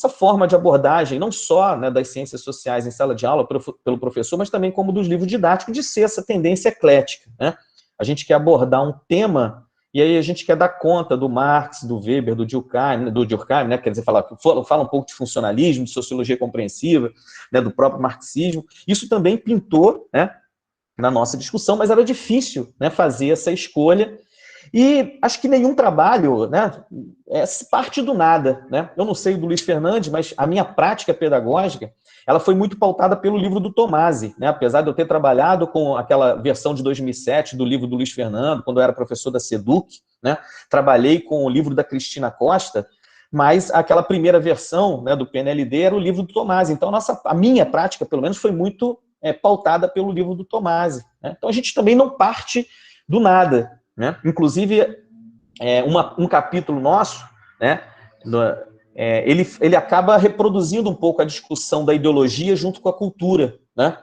forma de abordagem, não só, né, das ciências sociais em sala de aula pelo professor, mas também como dos livros didáticos, de ser essa tendência eclética, né? A gente quer abordar um tema, e aí a gente quer dar conta do Marx, do Weber, do Durkheim, né? Quer dizer, fala um pouco de funcionalismo, de sociologia compreensiva, né, do próprio marxismo. Isso também pintou, né, na nossa discussão, mas era difícil, né, fazer essa escolha, e acho que nenhum trabalho, né, parte do nada, né? Eu não sei do Luiz Fernandes, mas a minha prática pedagógica, ela foi muito pautada pelo livro do Tomasi, né? Apesar de eu ter trabalhado com aquela versão de 2007 do livro do Luiz Fernando, quando eu era professor da SEDUC, né? Trabalhei com o livro da Cristina Costa, mas aquela primeira versão, né, do PNLD era o livro do Tomasi. Então a minha prática, pelo menos, foi muito pautada pelo livro do Tomasi, né? Então a gente também não parte do nada, né? Inclusive, um capítulo nosso, né, ele acaba reproduzindo um pouco a discussão da ideologia junto com a cultura, né?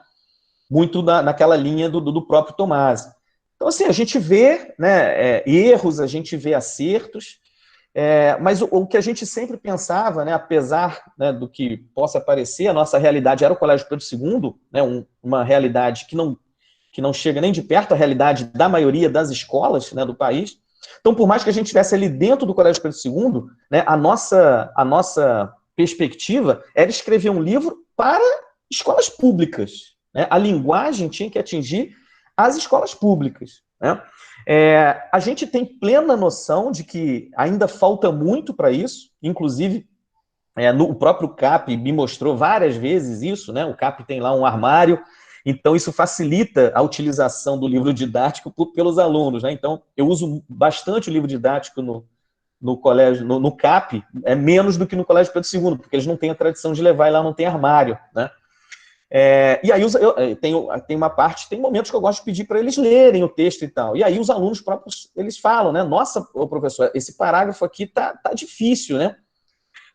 Muito naquela linha do próprio Tomasi. Então, assim, a gente vê, né, erros, a gente vê acertos, mas o que a gente sempre pensava, né, apesar, né, do que possa parecer, a nossa realidade era o Colégio Pedro II, né, uma realidade que não chega nem de perto à realidade da maioria das escolas, né, do país, Então, por mais que a gente estivesse ali dentro do Colégio Pedro II, né, a nossa perspectiva era escrever um livro para escolas públicas, né? A linguagem tinha que atingir as escolas públicas, né? A gente tem plena noção de que ainda falta muito para isso, inclusive o próprio CAP me mostrou várias vezes isso, né? O CAP tem lá um armário, então isso facilita a utilização do livro didático pelos alunos, né? Então, eu uso bastante o livro didático no colégio, no CAP, menos do que no Colégio Pedro II, porque eles não têm a tradição de levar e lá não tem armário, né? E aí tem uma parte, tem momentos que eu gosto de pedir para eles lerem o texto e tal. E aí os alunos próprios, eles falam, né? Nossa, professor, esse parágrafo aqui tá difícil, né?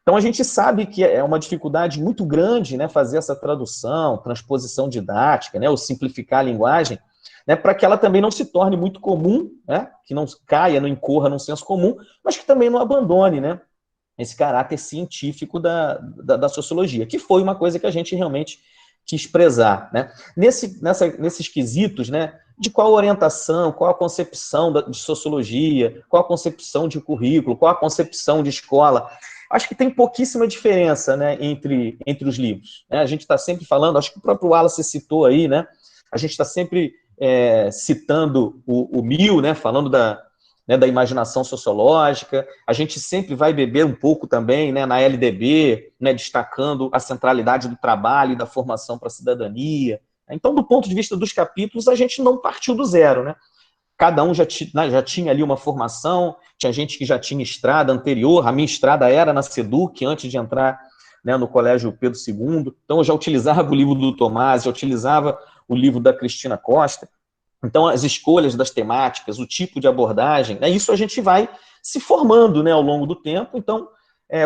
Então a gente sabe que é uma dificuldade muito grande, né, fazer essa tradução, transposição didática, né, ou simplificar a linguagem, né, para que ela também não se torne muito comum, né, que não caia, não incorra num senso comum, mas que também não abandone, né, esse caráter científico da sociologia, que foi uma coisa que a gente realmente quis prezar, né. Nesses quesitos, né, de qual orientação, qual a concepção de sociologia, qual a concepção de currículo, qual a concepção de escola, acho que tem pouquíssima diferença, né, entre os livros, né? A gente está sempre falando, acho que o próprio Wallace citou aí, né? A gente está sempre citando o Mill, né, falando da imaginação sociológica, a gente sempre vai beber um pouco também, né, na LDB, né, destacando a centralidade do trabalho e da formação para a cidadania. Então, do ponto de vista dos capítulos, a gente não partiu do zero, né? Cada um já tinha ali uma formação, tinha gente que já tinha estrada anterior, a minha estrada era na SEDUC, antes de entrar, né, no Colégio Pedro II, então eu já utilizava o livro do Tomás, já utilizava o livro da Cristina Costa, então as escolhas das temáticas, o tipo de abordagem, né, isso a gente vai se formando, né, ao longo do tempo, então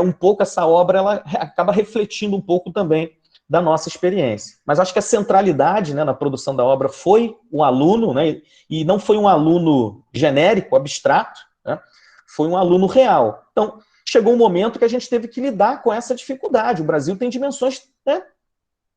um pouco essa obra ela acaba refletindo um pouco também da nossa experiência. Mas acho que a centralidade, né, na produção da obra foi o aluno, né, e não foi um aluno genérico, abstrato, né, foi um aluno real. Então, chegou um momento que a gente teve que lidar com essa dificuldade. O Brasil tem dimensões, né,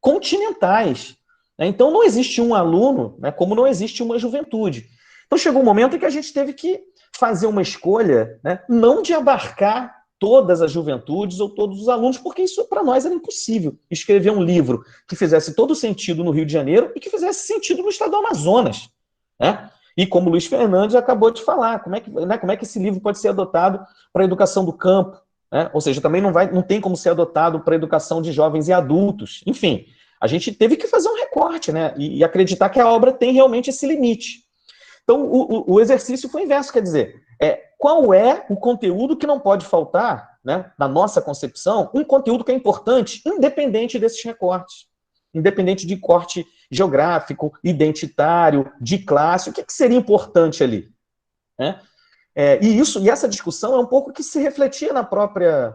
continentais, né, então não existe um aluno, né, como não existe uma juventude. Então chegou um momento em que a gente teve que fazer uma escolha, né, não de abarcar todas as juventudes ou todos os alunos, porque isso para nós era impossível. Escrever um livro que fizesse todo sentido no Rio de Janeiro e que fizesse sentido no estado do Amazonas, né? E como o Luiz Fernandes acabou de falar, como é que esse livro pode ser adotado para a educação do campo, né? Ou seja, também não tem como ser adotado para a educação de jovens e adultos. Enfim, a gente teve que fazer um recorte, né? E acreditar que a obra tem realmente esse limite. Então, o exercício foi inverso, quer dizer, qual é o conteúdo que não pode faltar, né, na nossa concepção, um conteúdo que é importante, independente desses recortes, independente de corte geográfico, identitário, de classe, o que seria importante ali, né? E essa discussão é um pouco que se refletia na própria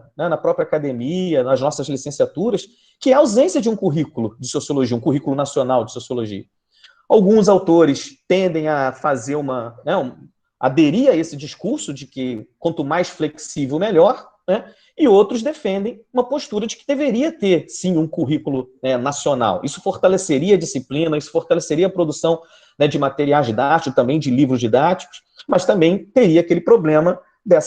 academia, nas nossas licenciaturas, que é a ausência de um currículo de sociologia, um currículo nacional de sociologia. Alguns autores tendem a fazer aderir a esse discurso de que quanto mais flexível, melhor, né? E outros defendem uma postura de que deveria ter, sim, um currículo, né, nacional. Isso fortaleceria a disciplina, isso fortaleceria a produção, né, de materiais didáticos, também de livros didáticos, mas também teria aquele problema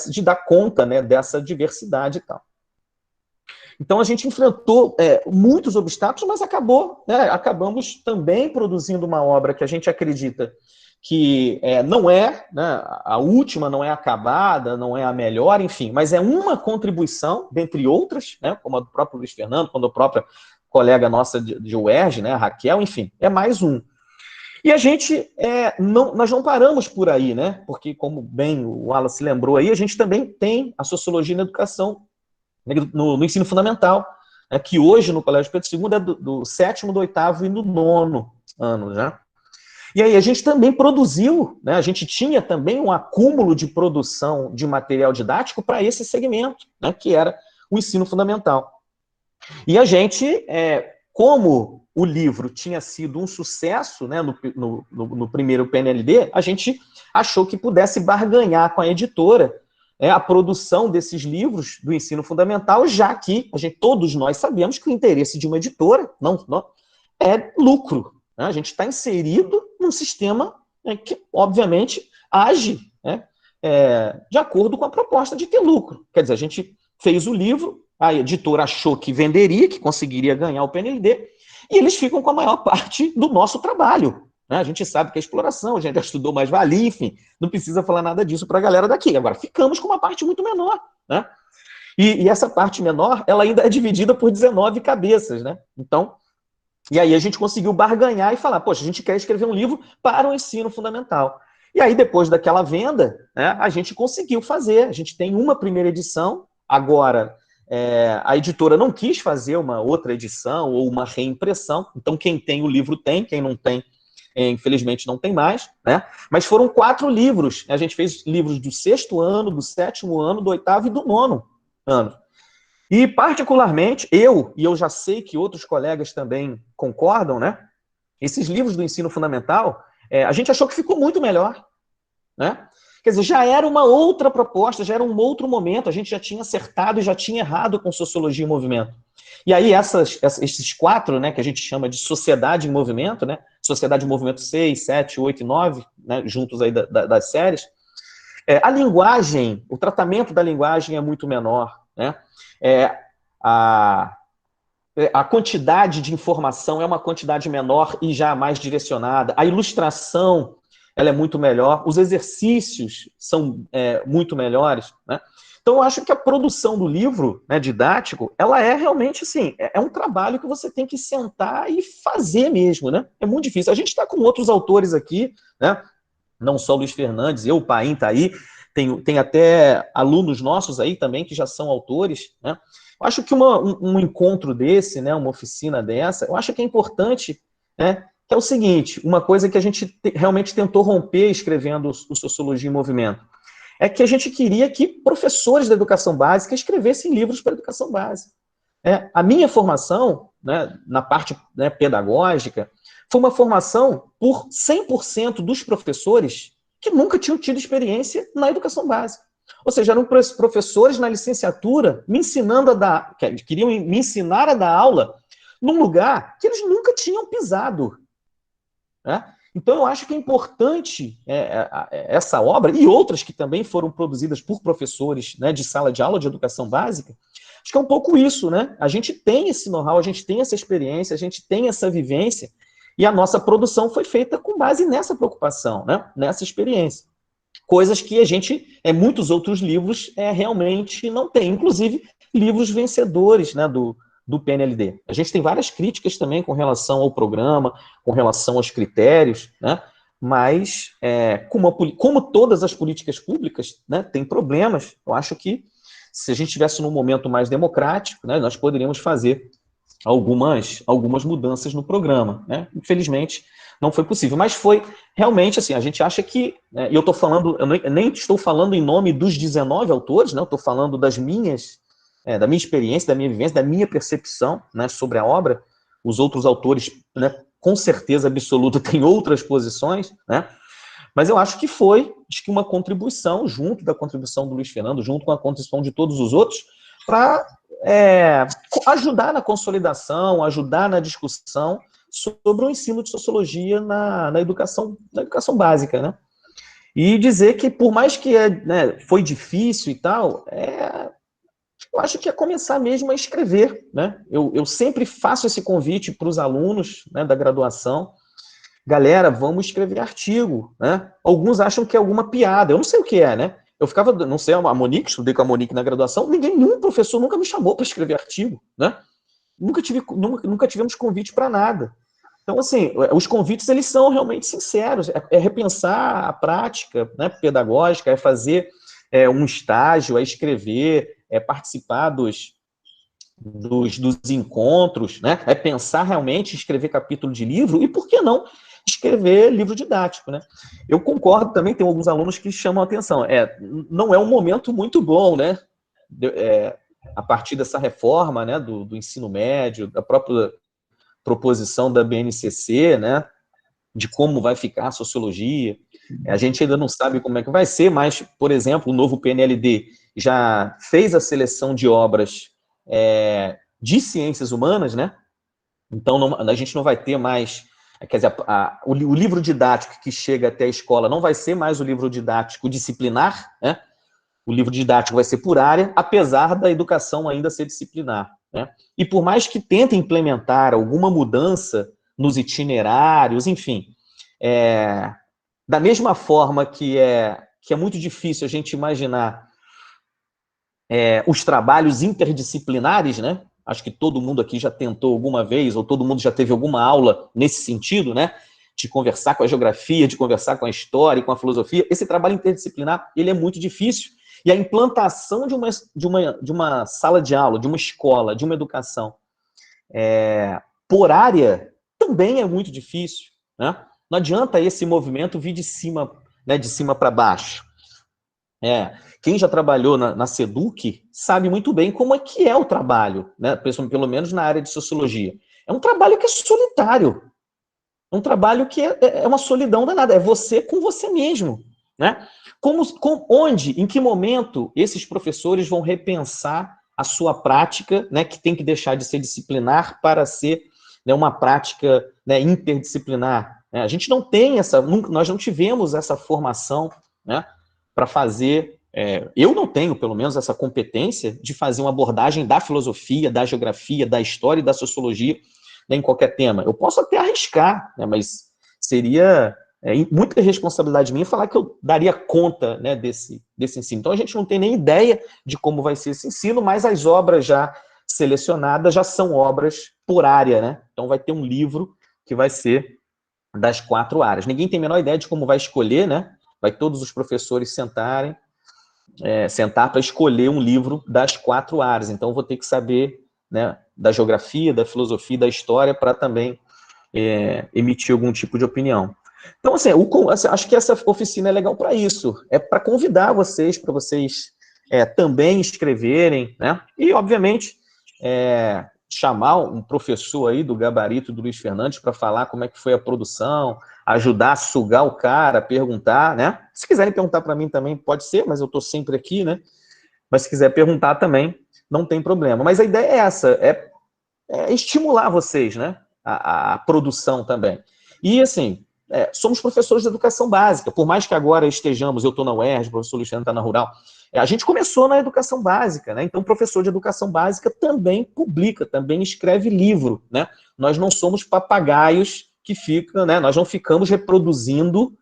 de dar conta, né, dessa diversidade e tal. Então, a gente enfrentou muitos obstáculos, mas acabamos também produzindo uma obra que a gente acredita que não é, né, a última, não é acabada, não é a melhor, enfim, mas é uma contribuição, dentre outras, né, como a do próprio Luiz Fernando, como a própria colega nossa de UERJ, né, a Raquel, enfim, é mais um. E a gente, nós não paramos por aí, né, porque, como bem o Wallace lembrou aí, a gente também tem a sociologia na educação, no ensino fundamental, né, que hoje no Colégio Pedro II é do 7º, do 8º e do 9º ano, né? E aí a gente também produziu, né, a gente tinha também um acúmulo de produção de material didático para esse segmento, né, que era o ensino fundamental. E a gente, como o livro tinha sido um sucesso, né, no primeiro PNLD, a gente achou que pudesse barganhar com a editora a produção desses livros do ensino fundamental, já que todos nós sabemos que o interesse de uma editora não é lucro. A gente está inserido num sistema que, obviamente, age, né, de acordo com a proposta de ter lucro. Quer dizer, a gente fez o livro, a editora achou que venderia, que conseguiria ganhar o PNLD, e eles ficam com a maior parte do nosso trabalho. Né? A gente sabe que é exploração, a gente já estudou mais-valia, enfim, não precisa falar nada disso para a galera daqui. Agora, ficamos com uma parte muito menor, né? E essa parte menor, ela ainda é dividida por 19 cabeças, né? Então, e aí a gente conseguiu barganhar e falar, poxa, a gente quer escrever um livro para o ensino fundamental. E aí, depois daquela venda, né, a gente conseguiu fazer. A gente tem uma primeira edição, agora a editora não quis fazer uma outra edição ou uma reimpressão, então quem tem o livro tem, quem não tem, infelizmente não tem mais, né? Mas foram 4 livros. A gente fez livros do 6º ano, do 7º ano, do 8º e do 9º ano. E, particularmente, e eu já sei que outros colegas também concordam, né? Esses livros do ensino fundamental, a gente achou que ficou muito melhor, né? Quer dizer, já era uma outra proposta, já era um outro momento, a gente já tinha acertado e já tinha errado com Sociologia em Movimento. E aí, esses 4, né, que a gente chama de Sociedade em Movimento, né? Sociedade em Movimento 6, 7, 8 e 9, né, juntos aí das séries, a linguagem, o tratamento da linguagem é muito menor, né? A quantidade de informação é uma quantidade menor e já mais direcionada. A ilustração, ela é muito melhor. Os exercícios são muito melhores, né? Então, eu acho que a produção do livro, né, didático, ela é realmente, assim, é um trabalho que você tem que sentar e fazer mesmo, né? É muito difícil. A gente está com outros autores aqui, né? Não só o Luiz Fernandes, o Paim está aí, tem até alunos nossos aí também que já são autores, né? Eu acho que um encontro desse, né, uma oficina dessa, eu acho que é importante, né, que é o seguinte, uma coisa que a gente realmente tentou romper escrevendo o Sociologia em Movimento, é que a gente queria que professores da educação básica escrevessem livros para a educação básica. A minha formação, né, na parte, né, pedagógica, foi uma formação por 100% dos professores que nunca tinham tido experiência na educação básica. Ou seja, eram professores na licenciatura me ensinando a dar, queriam me ensinar a dar aula num lugar que eles nunca tinham pisado, né? Então, eu acho que é importante essa obra, e outras que também foram produzidas por professores, né, de sala de aula de educação básica, acho que é um pouco isso, né? A gente tem esse know-how, a gente tem essa experiência, a gente tem essa vivência, e a nossa produção foi feita com base nessa preocupação, né? Nessa experiência. Coisas que a gente, muitos outros livros, realmente não tem, inclusive livros vencedores, né, do PNLD. A gente tem várias críticas também com relação ao programa, com relação aos critérios, né, mas como todas as políticas públicas, né, tem problemas. Eu acho que se a gente estivesse num momento mais democrático, né, nós poderíamos fazer algumas mudanças no programa, né? Infelizmente, não foi possível, mas foi realmente assim, a gente acha que, né, e eu nem estou falando em nome dos 19 autores, né, eu estou falando da minha experiência, da minha vivência, da minha percepção, né, sobre a obra. Os outros autores, né, com certeza absoluta, têm outras posições, né, mas eu acho que foi uma contribuição, junto da contribuição do Luiz Fernando, junto com a contribuição de todos os outros, para ajudar na consolidação, ajudar na discussão sobre o ensino de sociologia na educação básica, né? E dizer que, por mais que né, foi difícil e tal, eu acho que é começar mesmo a escrever, né? Eu sempre faço esse convite para os alunos, né, da graduação. Galera, vamos escrever artigo, né? Alguns acham que é alguma piada, eu não sei o que é, né? Eu ficava, não sei, a Monique, estudei com a Monique na graduação, nenhum professor nunca me chamou para escrever artigo, né? Nunca tivemos convite para nada. Então, assim, os convites, eles são realmente sinceros, é repensar a prática, né, pedagógica, é fazer um estágio, é escrever, é participar dos encontros, né? É pensar realmente, escrever capítulo de livro, e por que não escrever livro didático, né? Eu concordo também, tem alguns alunos que chamam a atenção, não é um momento muito bom, né? A partir dessa reforma, né, do ensino médio, da própria proposição da BNCC, né, de como vai ficar a sociologia, a gente ainda não sabe como é que vai ser, mas, por exemplo, o novo PNLD já fez a seleção de obras de ciências humanas, né? Então, a gente não vai ter mais quer dizer, o livro didático que chega até a escola não vai ser mais o livro didático disciplinar, né? O livro didático vai ser por área, apesar da educação ainda ser disciplinar, né? E por mais que tentem implementar alguma mudança nos itinerários, enfim, da mesma forma que é muito difícil a gente imaginar os trabalhos interdisciplinares, né? Acho que todo mundo aqui já tentou alguma vez, ou todo mundo já teve alguma aula nesse sentido, né? De conversar com a geografia, de conversar com a história, com a filosofia. Esse trabalho interdisciplinar, ele é muito difícil. E a implantação de uma sala de aula, de uma escola, de uma educação por área, também é muito difícil, né? Não adianta esse movimento vir de cima, né, de cima para baixo. Quem já trabalhou na SEDUC sabe muito bem como é que é o trabalho, né? Pelo menos na área de sociologia. É um trabalho que é solitário. É um trabalho que é uma solidão danada. É você com você mesmo, né? Em que momento esses professores vão repensar a sua prática, né, que tem que deixar de ser disciplinar para ser, né, uma prática, né, interdisciplinar? A gente não tem nós não tivemos essa formação, né, para fazer. Eu não tenho, pelo menos, essa competência de fazer uma abordagem da filosofia, da geografia, da história e da sociologia, né, em qualquer tema. Eu posso até arriscar, né, mas seria muita responsabilidade minha falar que eu daria conta, né, desse ensino. Então, a gente não tem nem ideia de como vai ser esse ensino, mas as obras já selecionadas já são obras por área, né? Então, vai ter um livro que vai ser das 4 áreas. Ninguém tem a menor ideia de como vai escolher, né? Vai todos os professores sentar para escolher um livro das 4 áreas. Então, vou ter que saber, né, da geografia, da filosofia, da história, para também emitir algum tipo de opinião. Então, assim, acho que essa oficina é legal para isso. É para convidar vocês, para vocês também escreverem, né? E, obviamente, chamar um professor aí do gabarito do Luiz Fernandes para falar como é que foi a produção, ajudar a sugar o cara, perguntar, né? Se quiserem perguntar para mim também, pode ser, mas eu estou sempre aqui, né? Mas se quiser perguntar também, não tem problema. Mas a ideia é essa, é estimular vocês, né? A produção também. E, assim, somos professores de educação básica, por mais que agora estejamos, eu estou na UERJ, o professor Luiz Fernando está na Rural, a gente começou na educação básica, né? Então, o professor de educação básica também publica, também escreve livro, né? Nós não somos papagaios que ficam, né? Nós não ficamos reproduzindo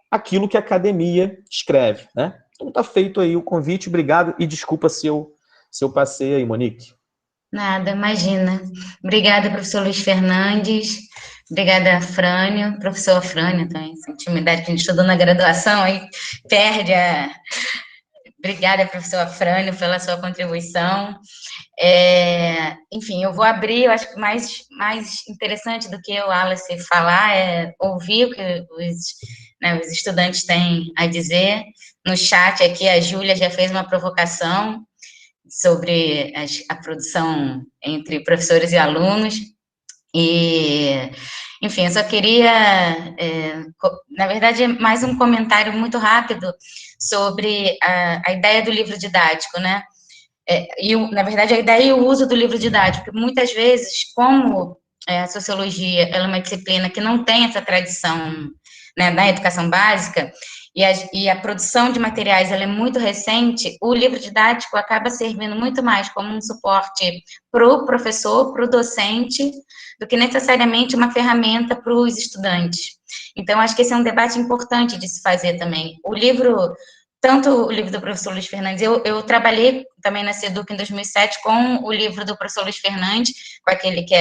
aquilo que a academia escreve, né? Então, está feito aí o convite, obrigado, e desculpa se eu passei aí, Monique. Nada, imagina. Obrigada, professor Luiz Fernandes. Obrigada, Frânio, professor Frânio também, essa intimidade que a gente estudou na graduação, aí perde a... Obrigada, professor Frânio, pela sua contribuição. Enfim, eu vou abrir, eu acho que mais interessante do que o Wallace falar é ouvir o que os estudantes têm a dizer. No chat aqui, a Júlia já fez uma provocação sobre a produção entre professores e alunos, e, enfim, eu só queria, na verdade, mais um comentário muito rápido sobre a ideia do livro didático, né? Na verdade, a ideia e o uso do livro didático, porque muitas vezes, como a sociologia ela é uma disciplina que não tem essa tradição, né, na educação básica, e a produção de materiais ela é muito recente, o livro didático acaba servindo muito mais como um suporte para o professor, para o docente, do que necessariamente uma ferramenta para os estudantes. Então, acho que esse é um debate importante de se fazer também. Tanto o livro do professor Luiz Fernandes, eu trabalhei também na SEDUC em 2007 com o livro do professor Luiz Fernandes, com aquele que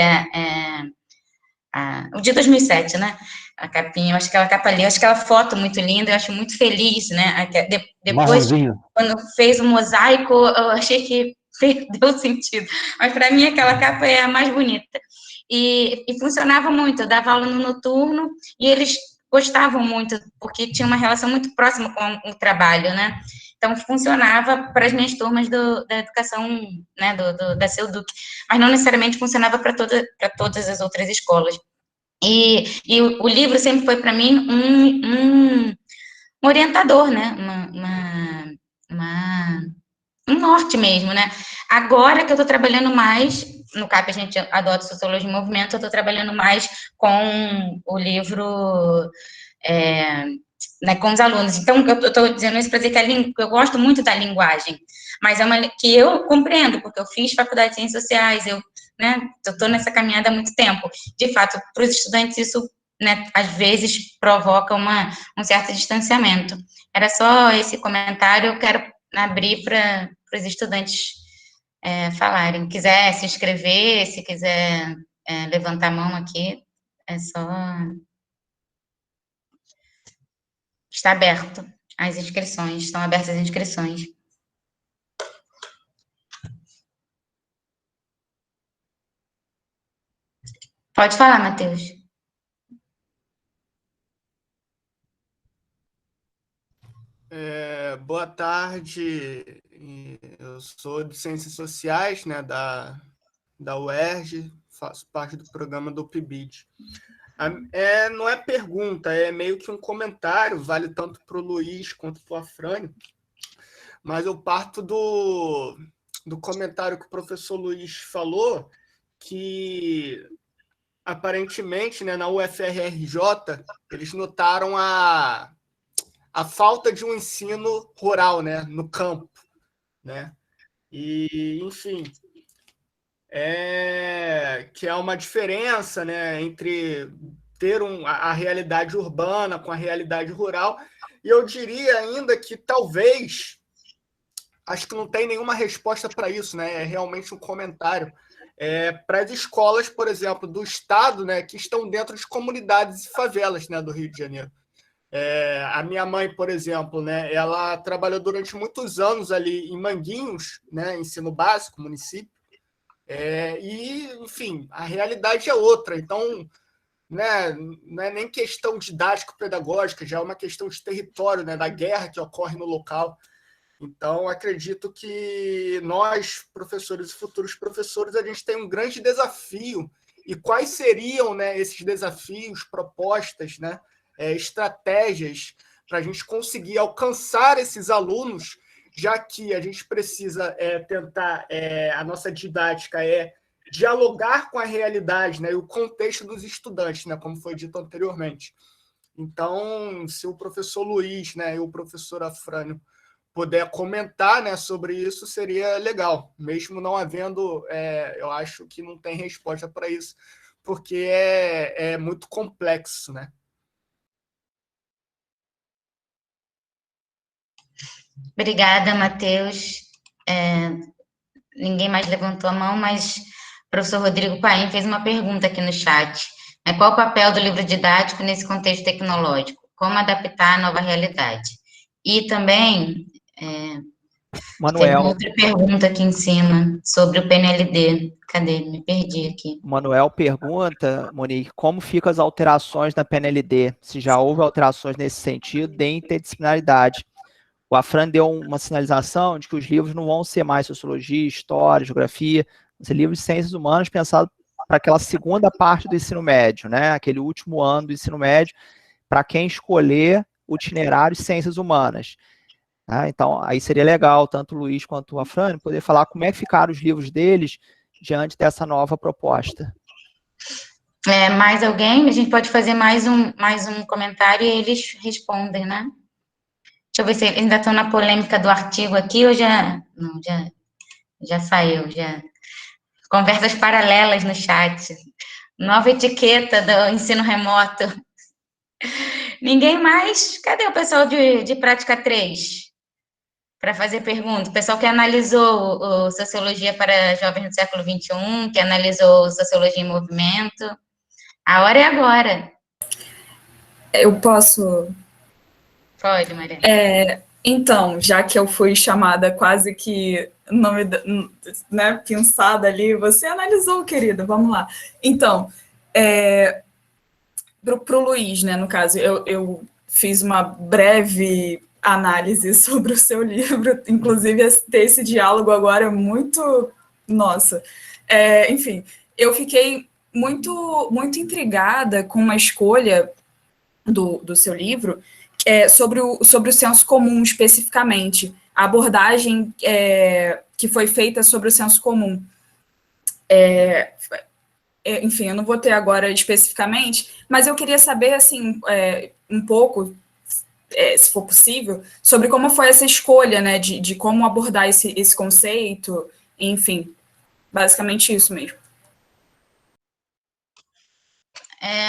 o de 2007, né? A capinha, eu acho que aquela capa ali, eu acho aquela foto muito linda, eu acho muito feliz, né? Depois, quando fez o mosaico, eu achei que perdeu sentido. Mas, para mim, aquela capa é a mais bonita. E funcionava muito, eu dava aula no noturno, e eles gostavam muito, porque tinha uma relação muito próxima com o trabalho, né? Então, funcionava para as minhas turmas da educação, né, da SEDUC, mas não necessariamente funcionava para todas as outras escolas. E o livro sempre foi, para mim, um orientador, né? Um norte mesmo, né? Agora que eu estou trabalhando mais no CAP a gente adota Sociologia em Movimento, eu estou trabalhando mais com o livro, né, com os alunos. Então, eu estou dizendo isso para dizer que eu gosto muito da linguagem, mas é uma que eu compreendo, porque eu fiz faculdade de Ciências Sociais, eu estou nessa caminhada há muito tempo. De fato, para os estudantes isso, né, às vezes provoca um certo distanciamento. Era só esse comentário, eu quero abrir para os estudantes falarem. Quiser se inscrever, se quiser levantar a mão aqui, é só... Está aberto as inscrições, estão abertas as inscrições. Pode falar, Matheus. Boa tarde, eu sou de Ciências Sociais, né, da UERJ, faço parte do programa do PIBID. Não é pergunta, é meio que um comentário, vale tanto para o Luiz quanto para o Afrânio, mas eu parto do comentário que o professor Luiz falou, que aparentemente, né, na UFRJ, eles notaram a falta de um ensino rural, né, no campo, né? E, enfim, que é uma diferença, né, entre ter a realidade urbana com a realidade rural, e eu diria ainda que talvez, acho que não tem nenhuma resposta para isso, né, é realmente um comentário, para as escolas, por exemplo, do estado, né, que estão dentro de comunidades e favelas, né, do Rio de Janeiro. A minha mãe, por exemplo, né, ela trabalhou durante muitos anos ali em Manguinhos, né, ensino básico, município, e, enfim, a realidade é outra. Então, né, não é nem questão didático-pedagógica, já é uma questão de território, né, da guerra que ocorre no local. Então, acredito que nós, professores e futuros professores, a gente tem um grande desafio. E quais seriam, né, esses desafios, propostas, né, estratégias para a gente conseguir alcançar esses alunos, já que a gente precisa tentar, a nossa didática dialogar com a realidade, né, e o contexto dos estudantes, né, como foi dito anteriormente. Então, se o professor Luiz, né, e o professor Afrânio puder comentar, né, sobre isso, seria legal, mesmo não havendo, eu acho que não tem resposta para isso, porque é muito complexo, né? Obrigada, Matheus. Ninguém mais levantou a mão, mas o professor Rodrigo Paim fez uma pergunta aqui no chat. Qual o papel do livro didático nesse contexto tecnológico? Como adaptar a nova realidade? E também teve uma outra pergunta aqui em cima, sobre o PNLD. Cadê? Me perdi aqui. O Manuel pergunta, Monique, como ficam as alterações na PNLD? Se já houve alterações nesse sentido de interdisciplinaridade. O Afran deu uma sinalização de que os livros não vão ser mais sociologia, história, geografia, vão ser livros de ciências humanas pensados para aquela segunda parte do ensino médio, né? Aquele último ano do ensino médio, para quem escolher o itinerário de ciências humanas. Então, aí seria legal, tanto o Luiz quanto o Afran, poder falar como é que ficaram os livros deles diante dessa nova proposta. Mais alguém? A gente pode fazer mais um comentário e eles respondem, né? Deixa eu ver se eles ainda estão na polêmica do artigo aqui ou já... Não, já saiu, já. Conversas paralelas no chat. Nova etiqueta do ensino remoto. Ninguém mais? Cadê o pessoal de prática 3? Para fazer pergunta. O pessoal que analisou o Sociologia para Jovens do Século XXI, que analisou Sociologia em Movimento. A hora é agora. Eu posso... Pode, Maria. Então, já que eu fui chamada quase que, né, pensada ali, você analisou, querida, vamos lá. Então, para o Luiz, né, no caso, eu fiz uma breve análise sobre o seu livro, inclusive ter esse diálogo agora é muito... Nossa. Enfim, eu fiquei muito, muito intrigada com uma escolha do seu livro, sobre o senso comum, especificamente, a abordagem que foi feita sobre o senso comum. Enfim, eu não vou ter agora especificamente, mas eu queria saber, assim, um pouco, se for possível, sobre como foi essa escolha, né, de como abordar esse conceito, enfim, basicamente isso mesmo.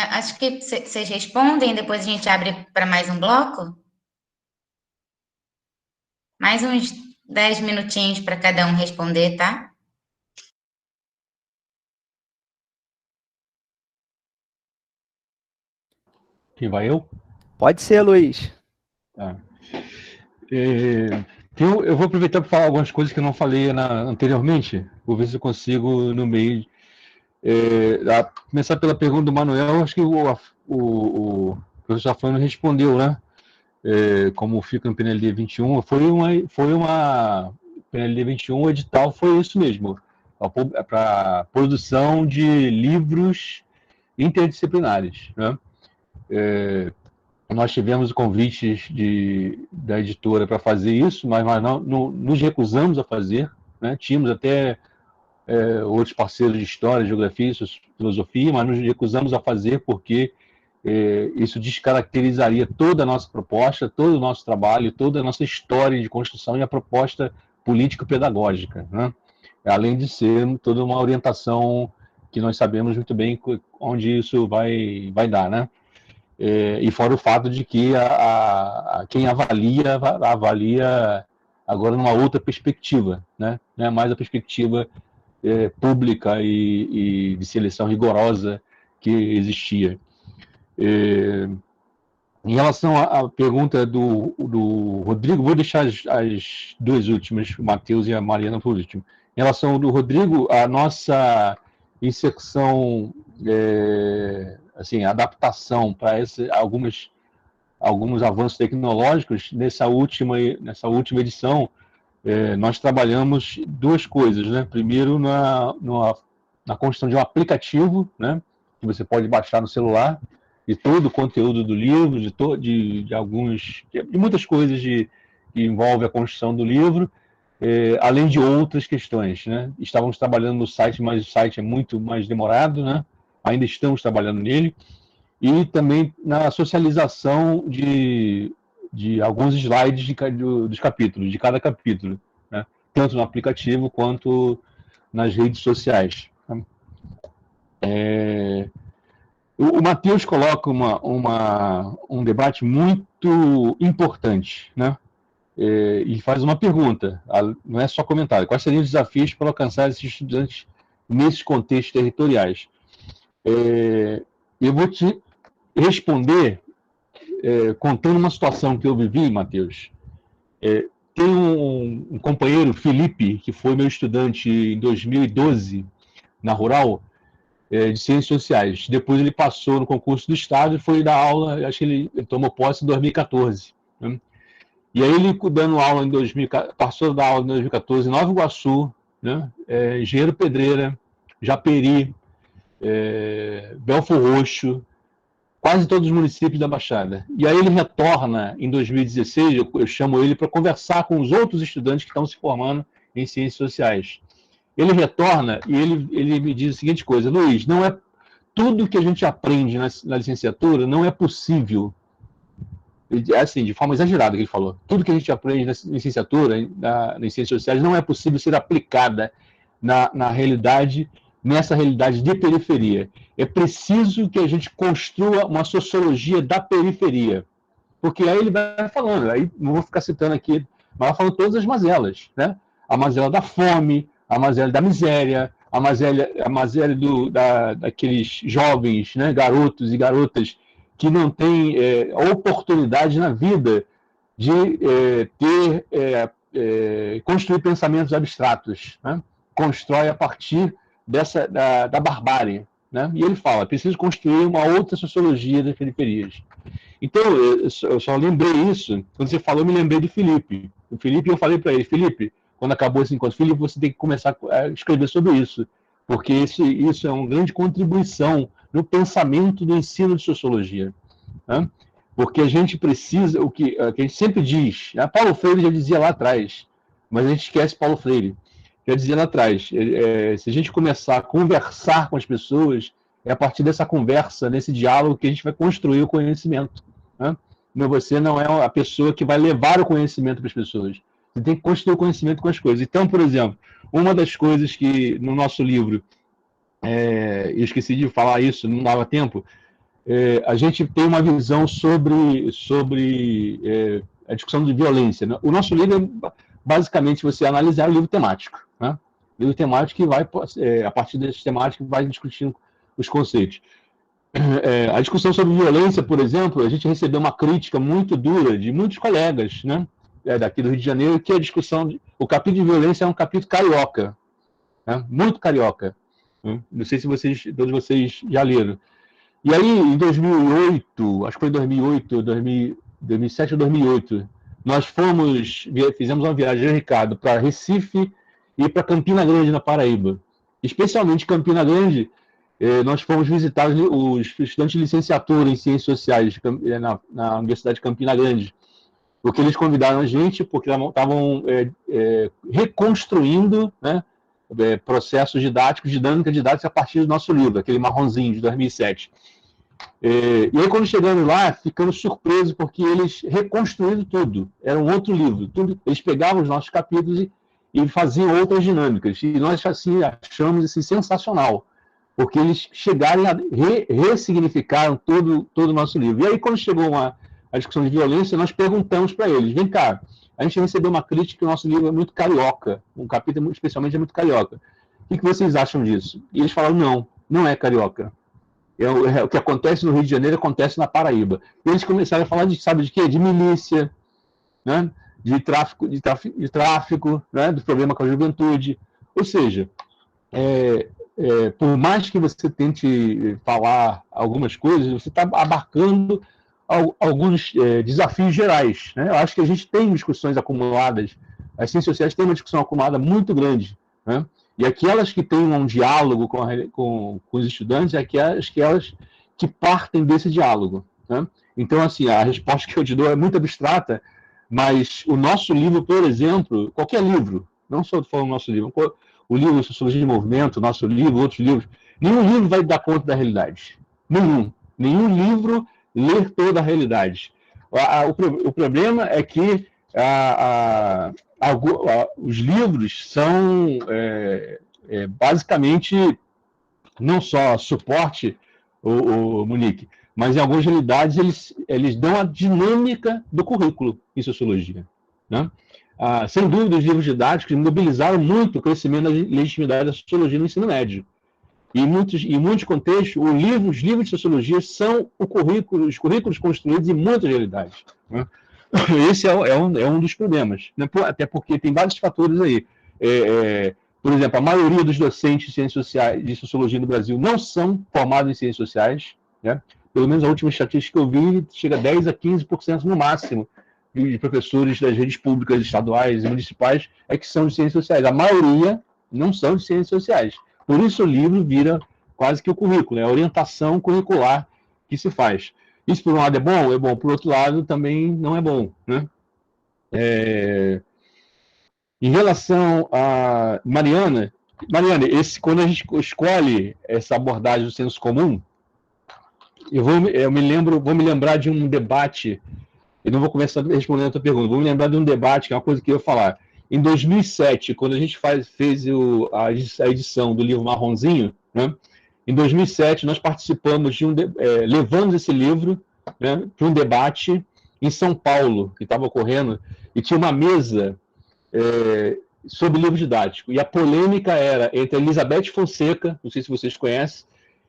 Acho que vocês respondem, depois a gente abre para mais um bloco. Mais uns 10 minutinhos para cada um responder, tá? Quem vai, eu? Pode ser, Luiz. Tá. Eu vou aproveitar para falar algumas coisas que eu não falei anteriormente. Vou ver se eu consigo, no meio. Começar pela pergunta do Manuel, acho que o professor Afano respondeu, né? Como fica no PNLD 21, foi uma PNLD 21, o edital foi isso mesmo, para produção de livros interdisciplinares, né? Nós tivemos convites da editora para fazer isso, mas nós não nos recusamos a fazer, né? Tínhamos até outros parceiros de história, geografia, filosofia, mas nos recusamos a fazer porque isso descaracterizaria toda a nossa proposta, todo o nosso trabalho, toda a nossa história de construção e a proposta político-pedagógica, né? Além de ser toda uma orientação que nós sabemos muito bem onde isso vai dar, né? E fora o fato de que quem avalia agora numa outra perspectiva, né? Não é mais a perspectiva pública e de seleção rigorosa que existia. Em relação à pergunta do Rodrigo, vou deixar as duas últimas, o Matheus e a Mariana, por último. Em relação ao do Rodrigo, a nossa inserção, assim, adaptação para alguns avanços tecnológicos, nessa última edição, nós trabalhamos duas coisas, né? Primeiro, na construção de um aplicativo, né? Que você pode baixar no celular, de todo o conteúdo do livro, de muitas coisas que envolvem a construção do livro, além de outras questões, né? Estávamos trabalhando no site, mas o site é muito mais demorado, né? Ainda estamos trabalhando nele. E também na socialização de alguns slides dos capítulos, de cada capítulo, né? Tanto no aplicativo quanto nas redes sociais. O Matheus coloca um debate muito importante, né? E faz uma pergunta, não é só comentário. Quais seriam os desafios para alcançar esses estudantes nesses contextos territoriais? Eu vou te responder contando uma situação que eu vivi, Matheus. Tem um companheiro, Felipe, que foi meu estudante em 2012, na Rural, de Ciências Sociais. Depois ele passou no concurso do Estado e foi dar aula, acho que ele tomou posse em 2014. Né? E aí ele, dando aula passou a dar aula em 2014 em Nova Iguaçu, né? Engenheiro Pedreira, Japeri, Belfor Roxo, quase todos os municípios da Baixada. E aí ele retorna em 2016, eu chamo ele para conversar com os outros estudantes que estão se formando em Ciências Sociais. Ele retorna e ele me diz a seguinte coisa: Luiz, não é tudo que a gente aprende na licenciatura não é possível, assim, de forma exagerada que ele falou, tudo que a gente aprende na licenciatura, em Ciências Sociais, não é possível ser aplicada na realidade, nessa realidade de periferia. É preciso que a gente construa uma sociologia da periferia. Porque aí ele vai falando, aí não vou ficar citando aqui, mas vai falando todas as mazelas, né? A mazela da fome, a mazela da miséria, a mazela daqueles jovens, né, garotos e garotas que não têm oportunidade na vida de construir pensamentos abstratos, né? Constrói a partir da barbárie, né? E ele fala, preciso construir uma outra sociologia das periferias. Então, eu só lembrei isso, quando você falou, eu me lembrei do Felipe. O Felipe, eu falei para ele, Felipe, quando acabou esse encontro, Felipe, você tem que começar a escrever sobre isso, porque isso é uma grande contribuição no pensamento do ensino de sociologia, né? Porque a gente precisa, o que a gente sempre diz, né? Paulo Freire já dizia lá atrás, mas a gente esquece Paulo Freire. já dizia lá atrás, se a gente começar a conversar com as pessoas, é a partir dessa conversa, nesse diálogo, que a gente vai construir o conhecimento. Né? Você não é a pessoa que vai levar o conhecimento para as pessoas. Você tem que construir o conhecimento com as coisas. Então, por exemplo, uma das coisas que no nosso livro, eu esqueci de falar isso, não dava tempo, a gente tem uma visão sobre a discussão de violência. Né? O nosso livro é, basicamente, você analisar o livro temático. Né? O livro temático que vai, a partir desse temático, vai discutindo os conceitos. A discussão sobre violência, por exemplo, a gente recebeu uma crítica muito dura de muitos colegas, né? Daqui do Rio de Janeiro, que a discussão, o capítulo de violência é um capítulo carioca, né? Muito carioca. Né? Não sei se todos vocês já leram. E aí, em 2008, acho que foi 2007 ou 2008, nós fizemos uma viagem, Ricardo, para Recife e para Campina Grande, na Paraíba. Especialmente Campina Grande, nós fomos visitar os estudantes de licenciatura em Ciências Sociais na Universidade de Campina Grande, porque eles convidaram a gente, porque estavam reconstruindo, né, processos didáticos, dinâmica didática a partir do nosso livro, aquele marronzinho de 2007. E aí, quando chegamos lá, ficamos surpresos, porque eles reconstruíram tudo. Era um outro livro. Eles pegavam os nossos capítulos e faziam outras dinâmicas. E nós assim, achamos isso sensacional, porque eles chegaram a ressignificaram todo o nosso livro. E aí, quando chegou a discussão de violência, nós perguntamos para eles, vem cá, a gente recebeu uma crítica que o nosso livro é muito carioca, um capítulo especialmente é muito carioca. O que vocês acham disso? E eles falaram, não é carioca. O que acontece no Rio de Janeiro acontece na Paraíba. E eles começaram a falar sabe de quê? De milícia, né? de tráfico, né? Do problema com a juventude. Ou seja, por mais que você tente falar algumas coisas, você está abarcando alguns desafios gerais. Né? Eu acho que a gente tem discussões acumuladas, as ciências sociais têm uma discussão acumulada muito grande, né? E aquelas que têm um diálogo com os estudantes, aquelas que partem desse diálogo. Né? Então, assim, a resposta que eu te dou é muito abstrata, mas o nosso livro, por exemplo, qualquer livro, não só falando do nosso livro, o livro Sociologia de Movimento, o nosso livro, outros livros, nenhum livro vai dar conta da realidade. Nenhum livro lê toda a realidade. O problema é que os livros são basicamente não só suporte, o Monique, mas em algumas realidades eles dão a dinâmica do currículo em sociologia. Né? Sem dúvida, os livros didáticos mobilizaram muito o crescimento da legitimidade da sociologia no ensino médio. E em muitos contextos, os livros de sociologia são os currículos construídos em muitas realidades. Né? Esse é um dos problemas, né? Até porque tem vários fatores aí. Por exemplo, a maioria dos docentes de ciências sociais, de sociologia no Brasil, não são formados em ciências sociais. Né? Pelo menos a última estatística que eu vi, chega a 10% a 15% no máximo de professores das redes públicas, estaduais e municipais que são de ciências sociais. A maioria não são de ciências sociais. Por isso o livro vira quase que o currículo, é a orientação curricular que se faz. Isso, por um lado, é bom, por outro lado, também não é bom. Né? Em relação a Mariana, quando a gente escolhe essa abordagem do senso comum, vou me lembrar de um debate, eu não vou começar respondendo a tua pergunta, vou me lembrar de um debate, que é uma coisa que eu ia falar. Em 2007, quando a gente fez a edição do livro Marronzinho, né? Em 2007, nós participamos levamos esse livro, né, para um debate em São Paulo, que estava ocorrendo, e tinha uma mesa sobre livro didático. E a polêmica era entre a Elizabeth Fonseca, não sei se vocês conhecem,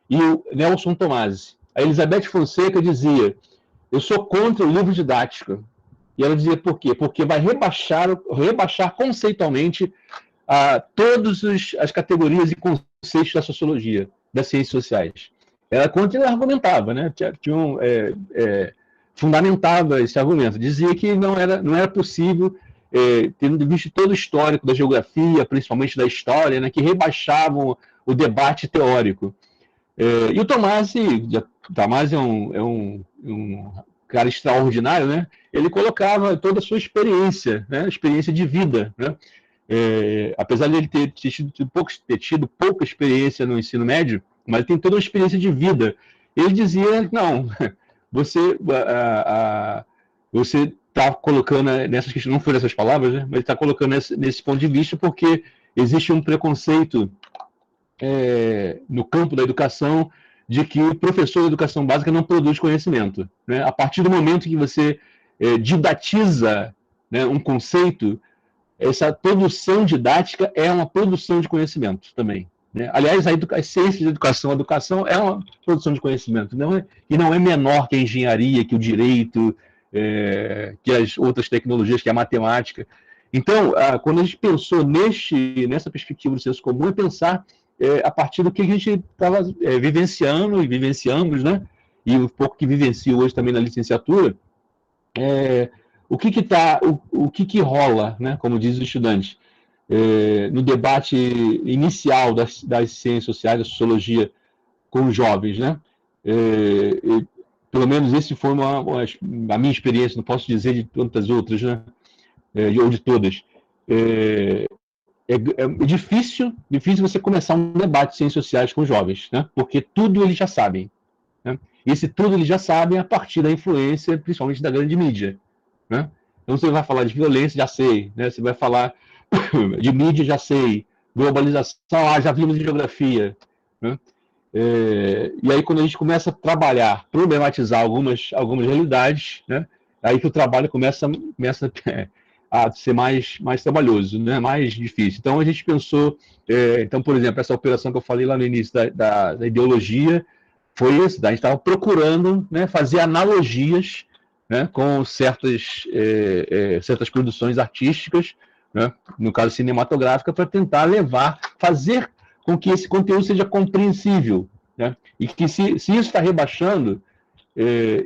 e o Nelson Tomasi. A Elizabeth Fonseca dizia, eu sou contra o livro didático. E ela dizia por quê? Porque vai rebaixar conceitualmente todas as categorias e conceitos da sociologia, das ciências sociais. Ela argumentava, né? Fundamentava esse argumento. Dizia que não era possível, tendo visto todo o histórico da geografia, principalmente da história, né, que rebaixavam o debate teórico. E o Tomasi é um cara extraordinário, né? Ele colocava toda a sua experiência, né? Experiência de vida, né? apesar de ele ter tido pouca experiência no ensino médio, mas ele tem toda uma experiência de vida. Ele dizia, não, você está colocando nessas questões, não foi essas palavras, né, mas está colocando nesse ponto de vista porque existe um preconceito no campo da educação de que o professor de educação básica não produz conhecimento, né? A partir do momento que você didatiza, né, um conceito, essa produção didática é uma produção de conhecimento também, né? Aliás, as ciências de educação, a educação é uma produção de conhecimento, e não é menor que a engenharia, que o direito, que as outras tecnologias, que a matemática. Então, quando a gente pensou nessa perspectiva do senso comum, é pensar a partir do que a gente estava vivenciando e vivenciamos, né? E um pouco que vivencio hoje também na licenciatura, o que rola, né? Como diz o estudante, no debate inicial das ciências sociais, da sociologia com os jovens, né? Pelo menos esse foi a minha experiência, não posso dizer de tantas outras, né? Ou de todas. É difícil você começar um debate de ciências sociais com os jovens, né? Porque tudo eles já sabem, né? E esse tudo eles já sabem a partir da influência, principalmente da grande mídia, né? Então você vai falar de violência, já sei, né? Você vai falar de mídia, já sei, globalização, já vimos em geografia, né? E aí quando a gente começa a trabalhar, problematizar algumas realidades, né? Aí que o trabalho começa a ser mais trabalhoso, né? Mais difícil. Então a gente pensou, então, por exemplo, essa operação que eu falei lá no início da ideologia, foi isso, a gente estava procurando, né, fazer analogias, né, com certas produções artísticas, né, no caso cinematográfica, para tentar fazer com que esse conteúdo seja compreensível, né, e que se isso está rebaixando,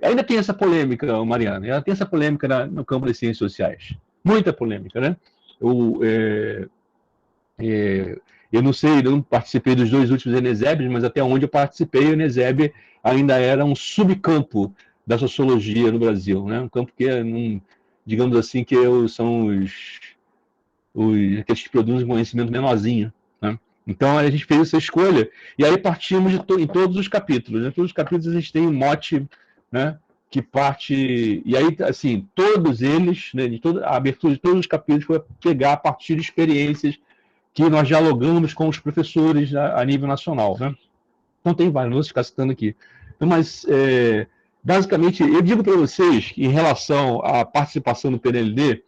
ainda tem essa polêmica, Mariana, ela tem essa polêmica no campo das ciências sociais. Muita polêmica, né? Eu não sei, eu não participei dos 2 últimos Enesebs, mas até onde eu participei, o Eneseb ainda era um subcampo da sociologia no Brasil, né? Um campo que digamos assim, que são aqueles que produzem conhecimento menorzinho, né? Então a gente fez essa escolha e aí partimos em todos os capítulos, né? Todos os capítulos a gente tem um mote, né? Que parte, e aí, assim, todos eles, né, a abertura de todos os capítulos foi pegar a partir de experiências que nós dialogamos com os professores a nível nacional, né? Então tem vários, não vou ficar citando aqui. Mas, basicamente, eu digo para vocês, em relação à participação no PNLD,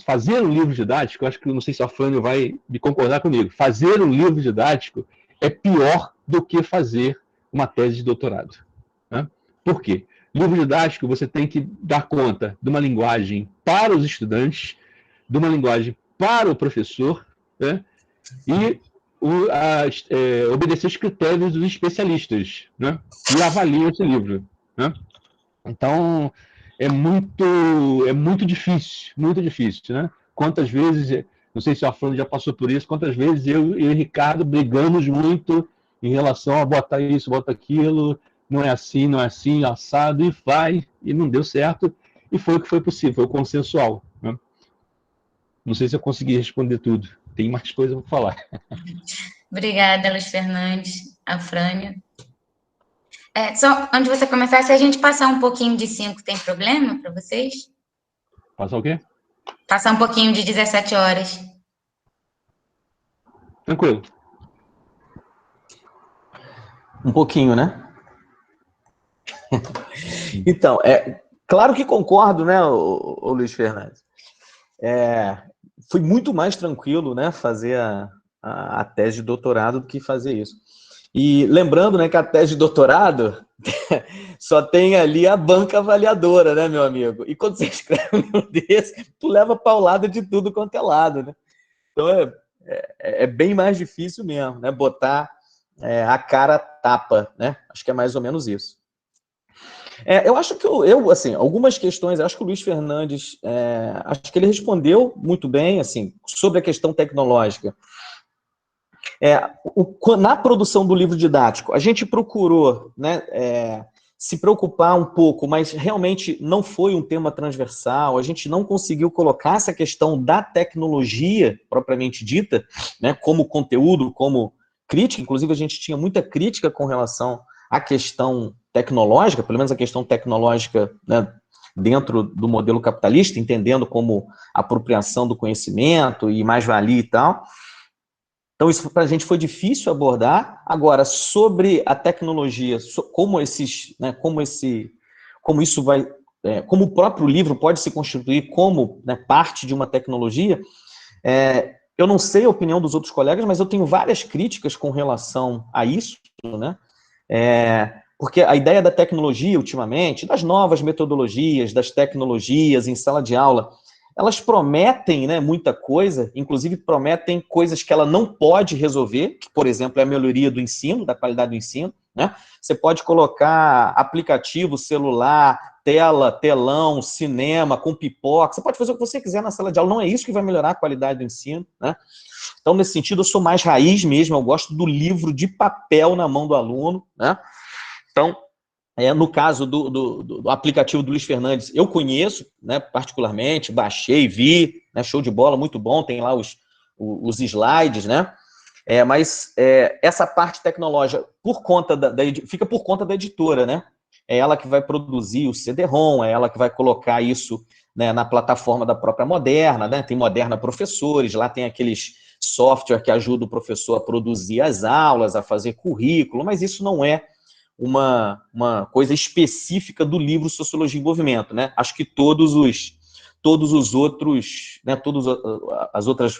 fazer um livro didático, eu acho que, não sei se a Frânio vai me concordar comigo, fazer um livro didático é pior do que fazer uma tese de doutorado, né? Por quê? Livro didático, você tem que dar conta de uma linguagem para os estudantes, de uma linguagem para o professor, né? E obedecer os critérios dos especialistas, né? E avaliam esse livro, né? Então, é muito difícil, né? Quantas vezes, não sei se a Fran já passou por isso, quantas vezes eu e o Ricardo brigamos muito em relação a botar isso, bota aquilo, não é assim, assado, e não deu certo, e foi o que foi possível, foi o consensual, né? Não sei se eu consegui responder tudo, tem mais coisa para falar. Obrigada, Luiz Fernandes, Afrânio. Só antes de você começar, se a gente passar um pouquinho de 5, tem problema para vocês? Passar o quê? Passar um pouquinho de 17 horas. Tranquilo. Um pouquinho, né? Então, claro que concordo, né, o Luiz Fernandes. Foi muito mais tranquilo, né, fazer a tese de doutorado do que fazer isso. E lembrando, né, que a tese de doutorado só tem ali a banca avaliadora, né, meu amigo? E quando você escreve um livro desse, tu leva paulada de tudo quanto é lado, né? Então é bem mais difícil mesmo, né, botar a cara tapa, né? Acho que é mais ou menos isso. Eu acho que assim, algumas questões, acho que o Luiz Fernandes, acho que ele respondeu muito bem, assim, sobre a questão tecnológica. Na produção do livro didático, a gente procurou, né, se preocupar um pouco, mas realmente não foi um tema transversal, a gente não conseguiu colocar essa questão da tecnologia, propriamente dita, né, como conteúdo, como crítica. Inclusive, a gente tinha muita crítica com relação à questão tecnológica, pelo menos a questão tecnológica, né, dentro do modelo capitalista, entendendo como apropriação do conhecimento e mais-valia e tal. Então, isso para a gente foi difícil abordar. Agora, sobre a tecnologia, como isso vai, como o próprio livro pode se constituir como, né, parte de uma tecnologia, eu não sei a opinião dos outros colegas, mas eu tenho várias críticas com relação a isso, né? Porque a ideia da tecnologia, ultimamente, das novas metodologias, das tecnologias em sala de aula, elas prometem, né, muita coisa, inclusive prometem coisas que ela não pode resolver, que, por exemplo, é a melhoria do ensino, da qualidade do ensino, né? Você pode colocar aplicativo, celular, tela, telão, cinema, com pipoca, você pode fazer o que você quiser na sala de aula, não é isso que vai melhorar a qualidade do ensino, né? Então, nesse sentido, eu sou mais raiz mesmo, eu gosto do livro de papel na mão do aluno, né? Então, no caso do aplicativo do Luiz Fernandes, eu conheço, né, particularmente, baixei, vi, né, show de bola, muito bom, tem lá os slides, né? Mas essa parte tecnológica, fica por conta da editora, né? É ela que vai produzir o CD-ROM, é ela que vai colocar isso, né, na plataforma da própria Moderna, né? Tem Moderna Professores, lá tem aqueles software que ajuda o professor a produzir as aulas, a fazer currículo, mas isso não é uma coisa específica do livro Sociologia em Movimento, né? Acho que todos os outros, né, as outras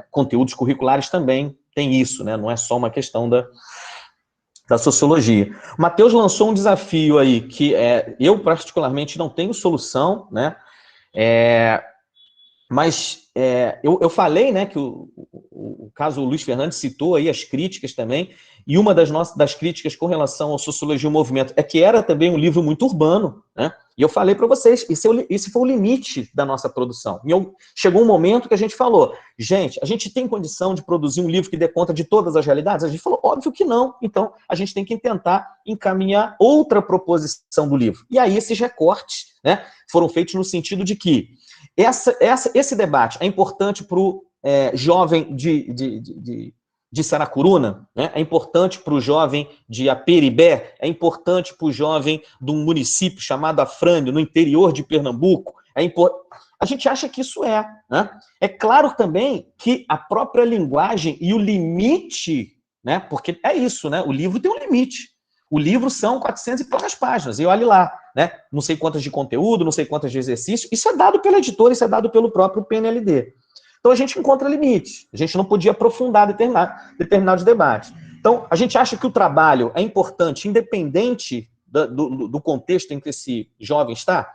conteúdos curriculares também têm isso, né? Não é só uma questão da sociologia. O Matheus lançou um desafio aí que eu particularmente não tenho solução, né? Mas eu falei, né, que o caso o Luiz Fernandes citou aí as críticas também, e uma das críticas com relação ao Sociologia e Movimento é que era também um livro muito urbano, né? E eu falei para vocês, esse foi o limite da nossa produção. Chegou um momento que a gente falou, gente, a gente tem condição de produzir um livro que dê conta de todas as realidades? A gente falou, óbvio que não. Então, a gente tem que tentar encaminhar outra proposição do livro. E aí esses recortes, né, foram feitos no sentido de que esse debate é importante para o jovem de Saracuruna, né? É importante para o jovem de Aperibé, é importante para o jovem de um município chamado Afrânio, no interior de Pernambuco. A gente acha que isso né? É claro também que a própria linguagem e o limite, né? Porque é isso, né? O livro tem um limite. O livro são 400 e poucas páginas, e olhe lá, né? Não sei quantas de conteúdo, não sei quantas de exercício, isso é dado pela editora, isso é dado pelo próprio PNLD. Então a gente encontra limites, a gente não podia aprofundar determinados debates. Então a gente acha que o trabalho é importante, independente do contexto em que esse jovem está,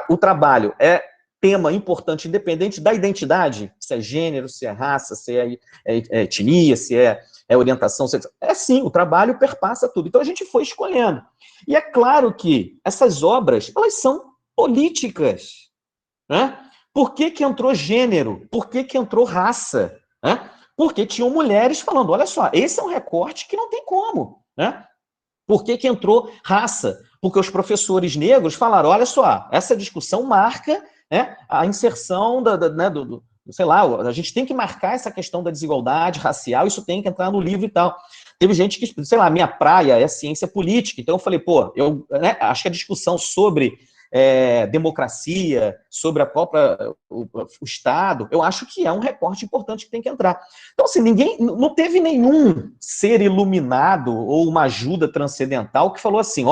o trabalho é tema importante, independente da identidade, se é gênero, se é raça, se é etnia, se é orientação sexual. Sim, o trabalho perpassa tudo. Então a gente foi escolhendo. E é claro que essas obras, elas são políticas, né? Por que entrou gênero? Por que entrou raça? Né? Porque tinham mulheres falando, olha só, esse é um recorte que não tem como, né? Por que entrou raça? Porque os professores negros falaram, olha só, essa discussão marca, né, a inserção sei lá, a gente tem que marcar essa questão da desigualdade racial, isso tem que entrar no livro e tal. Teve gente que, sei lá, minha praia é ciência política, então eu falei, né, acho que a discussão sobre democracia, sobre o Estado, eu acho que é um recorte importante que tem que entrar. Então, assim, não teve nenhum ser iluminado ou uma ajuda transcendental que falou assim,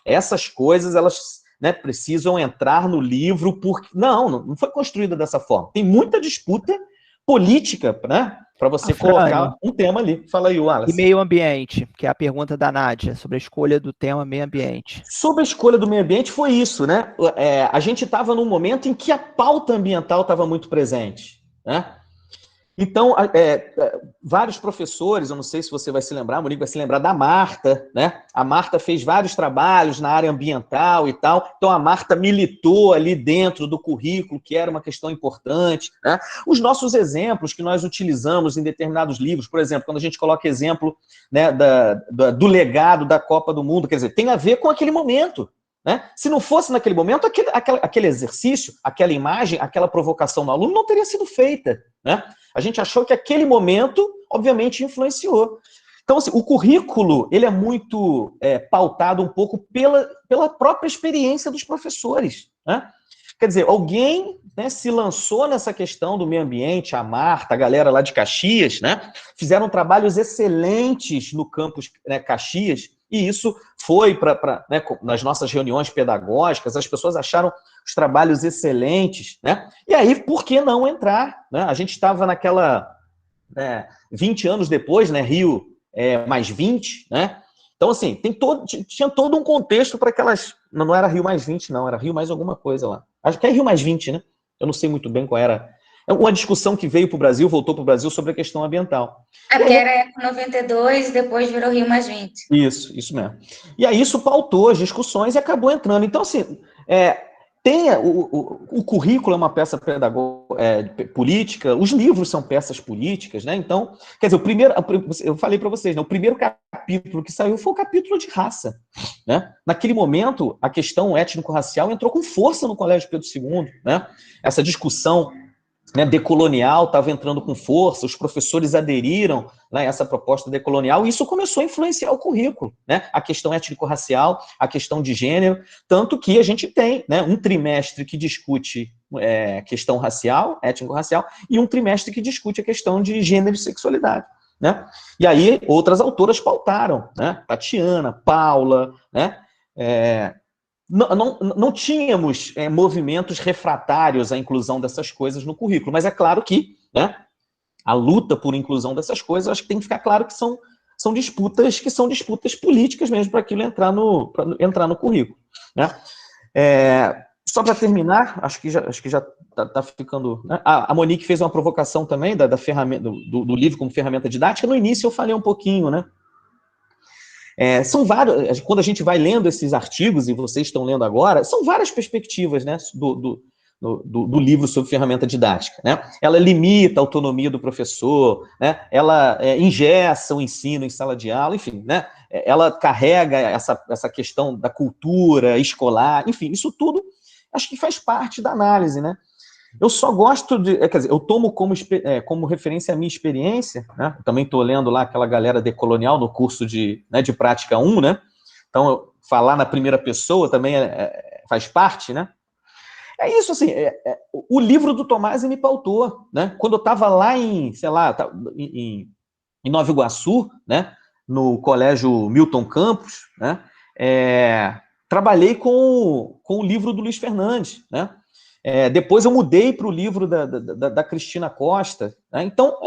essas coisas, elas, né, precisam entrar no livro, porque... Não foi construída dessa forma. Tem muita disputa política, né, para você colocar um tema ali. Fala aí, Wallace. E meio ambiente, que é a pergunta da Nádia, sobre a escolha do tema meio ambiente. Sobre a escolha do meio ambiente foi isso, né? A gente estava num momento em que a pauta ambiental estava muito presente, né? Então, vários professores, eu não sei se você vai se lembrar, a Monique vai se lembrar da Marta, né? A Marta fez vários trabalhos na área ambiental e tal, então a Marta militou ali dentro do currículo, que era uma questão importante, né? Os nossos exemplos que nós utilizamos em determinados livros, por exemplo, quando a gente coloca exemplo, né, do legado da Copa do Mundo, quer dizer, tem a ver com aquele momento, né? Se não fosse naquele momento, aquele exercício, aquela imagem, aquela provocação no aluno não teria sido feita, né? A gente achou que aquele momento, obviamente, influenciou. Então, assim, o currículo, ele é muito pautado um pouco pela própria experiência dos professores, né? Quer dizer, alguém, né, se lançou nessa questão do meio ambiente, a Marta, a galera lá de Caxias, né, fizeram trabalhos excelentes no campus, né, Caxias, e isso foi né, nas nossas reuniões pedagógicas, as pessoas acharam os trabalhos excelentes, né? E aí, por que não entrar? Né? A gente estava naquela 20 anos depois, né, Rio mais 20, né? Então, assim, tinha todo um contexto para aquelas... Não era Rio mais 20, não, era Rio mais alguma coisa lá. Acho que é Rio mais 20, né? Eu não sei muito bem qual era. É uma discussão que veio para o Brasil, voltou para o Brasil sobre a questão ambiental. Porque era Eco 92 e depois virou Rio mais 20. Isso mesmo. E aí isso pautou as discussões e acabou entrando. Então, assim, o currículo é uma peça política, os livros são peças políticas, né? Então, quer dizer, eu falei para vocês, né? O primeiro capítulo que saiu foi o capítulo de raça, né? Naquele momento, a questão étnico-racial entrou com força no Colégio Pedro II, né? Essa discussão, né, decolonial estava entrando com força, os professores aderiram, né, a essa proposta decolonial, e isso começou a influenciar o currículo, né, a questão étnico-racial, a questão de gênero, tanto que a gente tem, né, um trimestre que discute questão racial, étnico-racial, e um trimestre que discute a questão de gênero e sexualidade, né? E aí outras autoras pautaram, né, Tatiana, Paula, né, não tínhamos movimentos refratários à inclusão dessas coisas no currículo, mas é claro que, né, a luta por inclusão dessas coisas, acho que tem que ficar claro que são disputas políticas mesmo para aquilo entrar no currículo, né? Só para terminar, acho que já está ficando... Né? A Monique fez uma provocação também da ferramenta, do livro como ferramenta didática. No início eu falei um pouquinho, né? São vários, quando a gente vai lendo esses artigos, e vocês estão lendo agora, são várias perspectivas, né, do livro sobre ferramenta didática, né? Ela limita a autonomia do professor, né? Ela engessa o ensino em sala de aula, enfim, né? Ela carrega essa questão da cultura escolar, enfim, isso tudo acho que faz parte da análise, né? Eu só gosto quer dizer, eu tomo como referência a minha experiência, né? Eu também estou lendo lá aquela galera decolonial no curso de prática 1, né? Então, falar na primeira pessoa também faz parte, né? É isso, assim, o livro do Tomasi me pautou, né? Quando eu estava lá em Nova Iguaçu, né? No colégio Milton Campos, né? Trabalhei com o livro do Luiz Fernandes, né? Depois eu mudei para o livro da Cristina Costa, né? Então,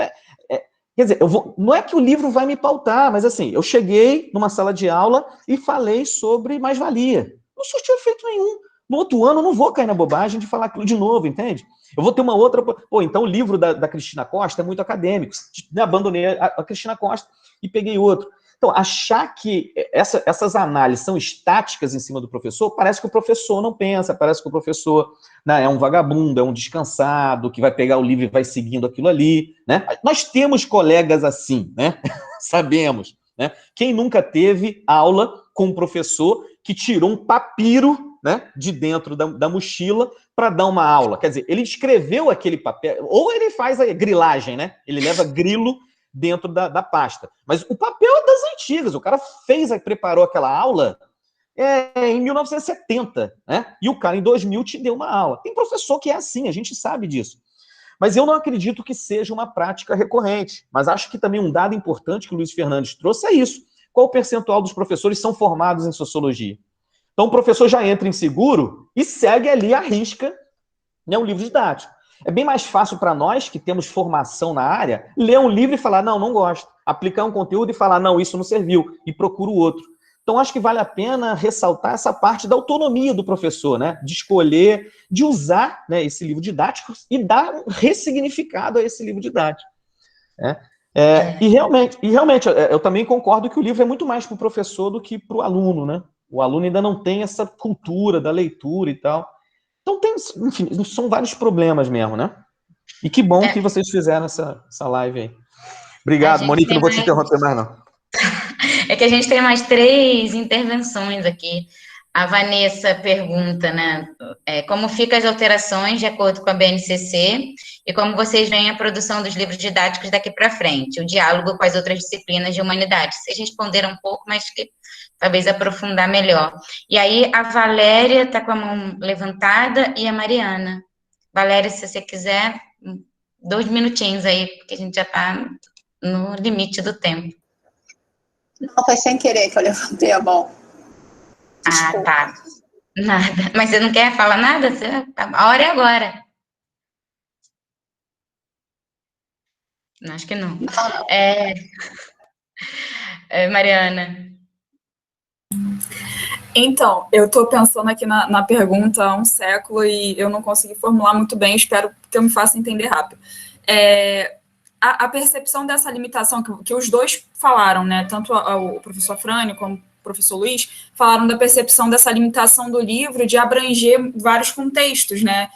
quer dizer, não é que o livro vai me pautar, mas assim, eu cheguei numa sala de aula e falei sobre mais-valia. Não surtiu efeito nenhum. No outro ano eu não vou cair na bobagem de falar aquilo de novo, entende? Eu vou ter uma outra... então o livro da Cristina Costa é muito acadêmico. Abandonei a Cristina Costa e peguei outro. Então, achar que essas análises são estáticas em cima do professor, parece que o professor não pensa, parece que o professor, né, é um vagabundo, é um descansado, que vai pegar o livro e vai seguindo aquilo ali, né? Nós temos colegas assim, né? Sabemos, né? Quem nunca teve aula com um professor que tirou um papiro, né, de dentro da mochila para dar uma aula? Quer dizer, ele escreveu aquele papel, ou ele faz a grilagem, né? Ele leva grilo dentro da pasta. Mas o papel é das antigas. O cara preparou aquela aula em 1970, né? E o cara, em 2000, te deu uma aula. Tem professor que é assim, a gente sabe disso. Mas eu não acredito que seja uma prática recorrente. Mas acho que também um dado importante que o Luiz Fernandes trouxe é isso. Qual o percentual dos professores são formados em sociologia? Então o professor já entra inseguro e segue ali à risca, né, um livro didático. É bem mais fácil para nós, que temos formação na área, ler um livro e falar, não gosto. Aplicar um conteúdo e falar, não, isso não serviu, e procuro outro. Então, acho que vale a pena ressaltar essa parte da autonomia do professor, né? De escolher, de usar, né, esse livro didático e dar um ressignificado a esse livro didático. E realmente, eu também concordo que o livro é muito mais para o professor do que para o aluno, né? O aluno ainda não tem essa cultura da leitura e tal. Então, enfim, são vários problemas mesmo, né? E que bom que vocês fizeram essa live aí. Obrigado, Monique, não vou te interromper mais, não. É que a gente tem mais 3 intervenções aqui. A Vanessa pergunta, né, como ficam as alterações de acordo com a BNCC e como vocês veem a produção dos livros didáticos daqui para frente, o diálogo com as outras disciplinas de humanidades. Vocês responderam um pouco, mas que talvez aprofundar melhor. E aí a Valéria está com a mão levantada e a Mariana. Valéria, se você quiser, 2 minutinhos aí, porque a gente já está no limite do tempo. Não, foi sem querer que eu levantei a mão. Desculpa. Ah, tá. Nada. Mas você não quer falar nada? A hora é agora. Acho que não. Mariana. Então, eu estou pensando aqui na pergunta há um século e eu não consegui formular muito bem, espero que eu me faça entender rápido. A percepção dessa limitação que os dois falaram, né, tanto o professor Frânio como o professor Luiz, falaram da percepção dessa limitação do livro de abranger vários contextos, né,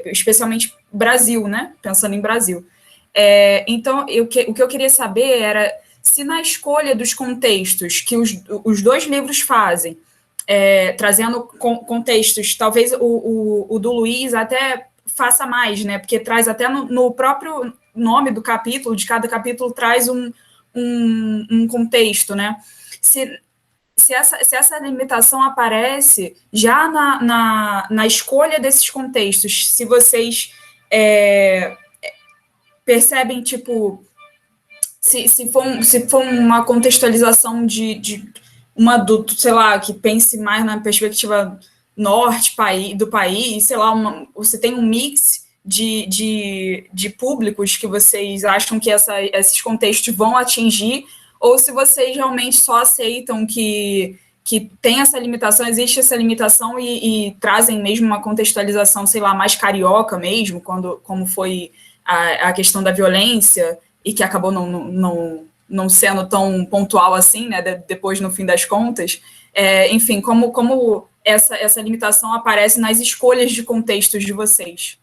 especialmente Brasil, né, pensando em Brasil. Então, o que eu queria saber era se na escolha dos contextos que os dois livros fazem, trazendo contextos, talvez o do Luiz até faça mais, né, porque traz até no próprio nome do capítulo, de cada capítulo, traz um contexto, né, se essa limitação aparece já na escolha desses contextos, se vocês percebem, tipo, se for uma contextualização de um adulto, sei lá, que pense mais na perspectiva norte do país, sei lá, você tem um mix de públicos que vocês acham que esses contextos vão atingir, ou se vocês realmente só aceitam que tem essa limitação, existe essa limitação e trazem mesmo uma contextualização, sei lá, mais carioca mesmo, como foi a questão da violência, e que acabou não sendo tão pontual assim, né, depois, no fim das contas. Enfim, como essa limitação aparece nas escolhas de contextos de vocês.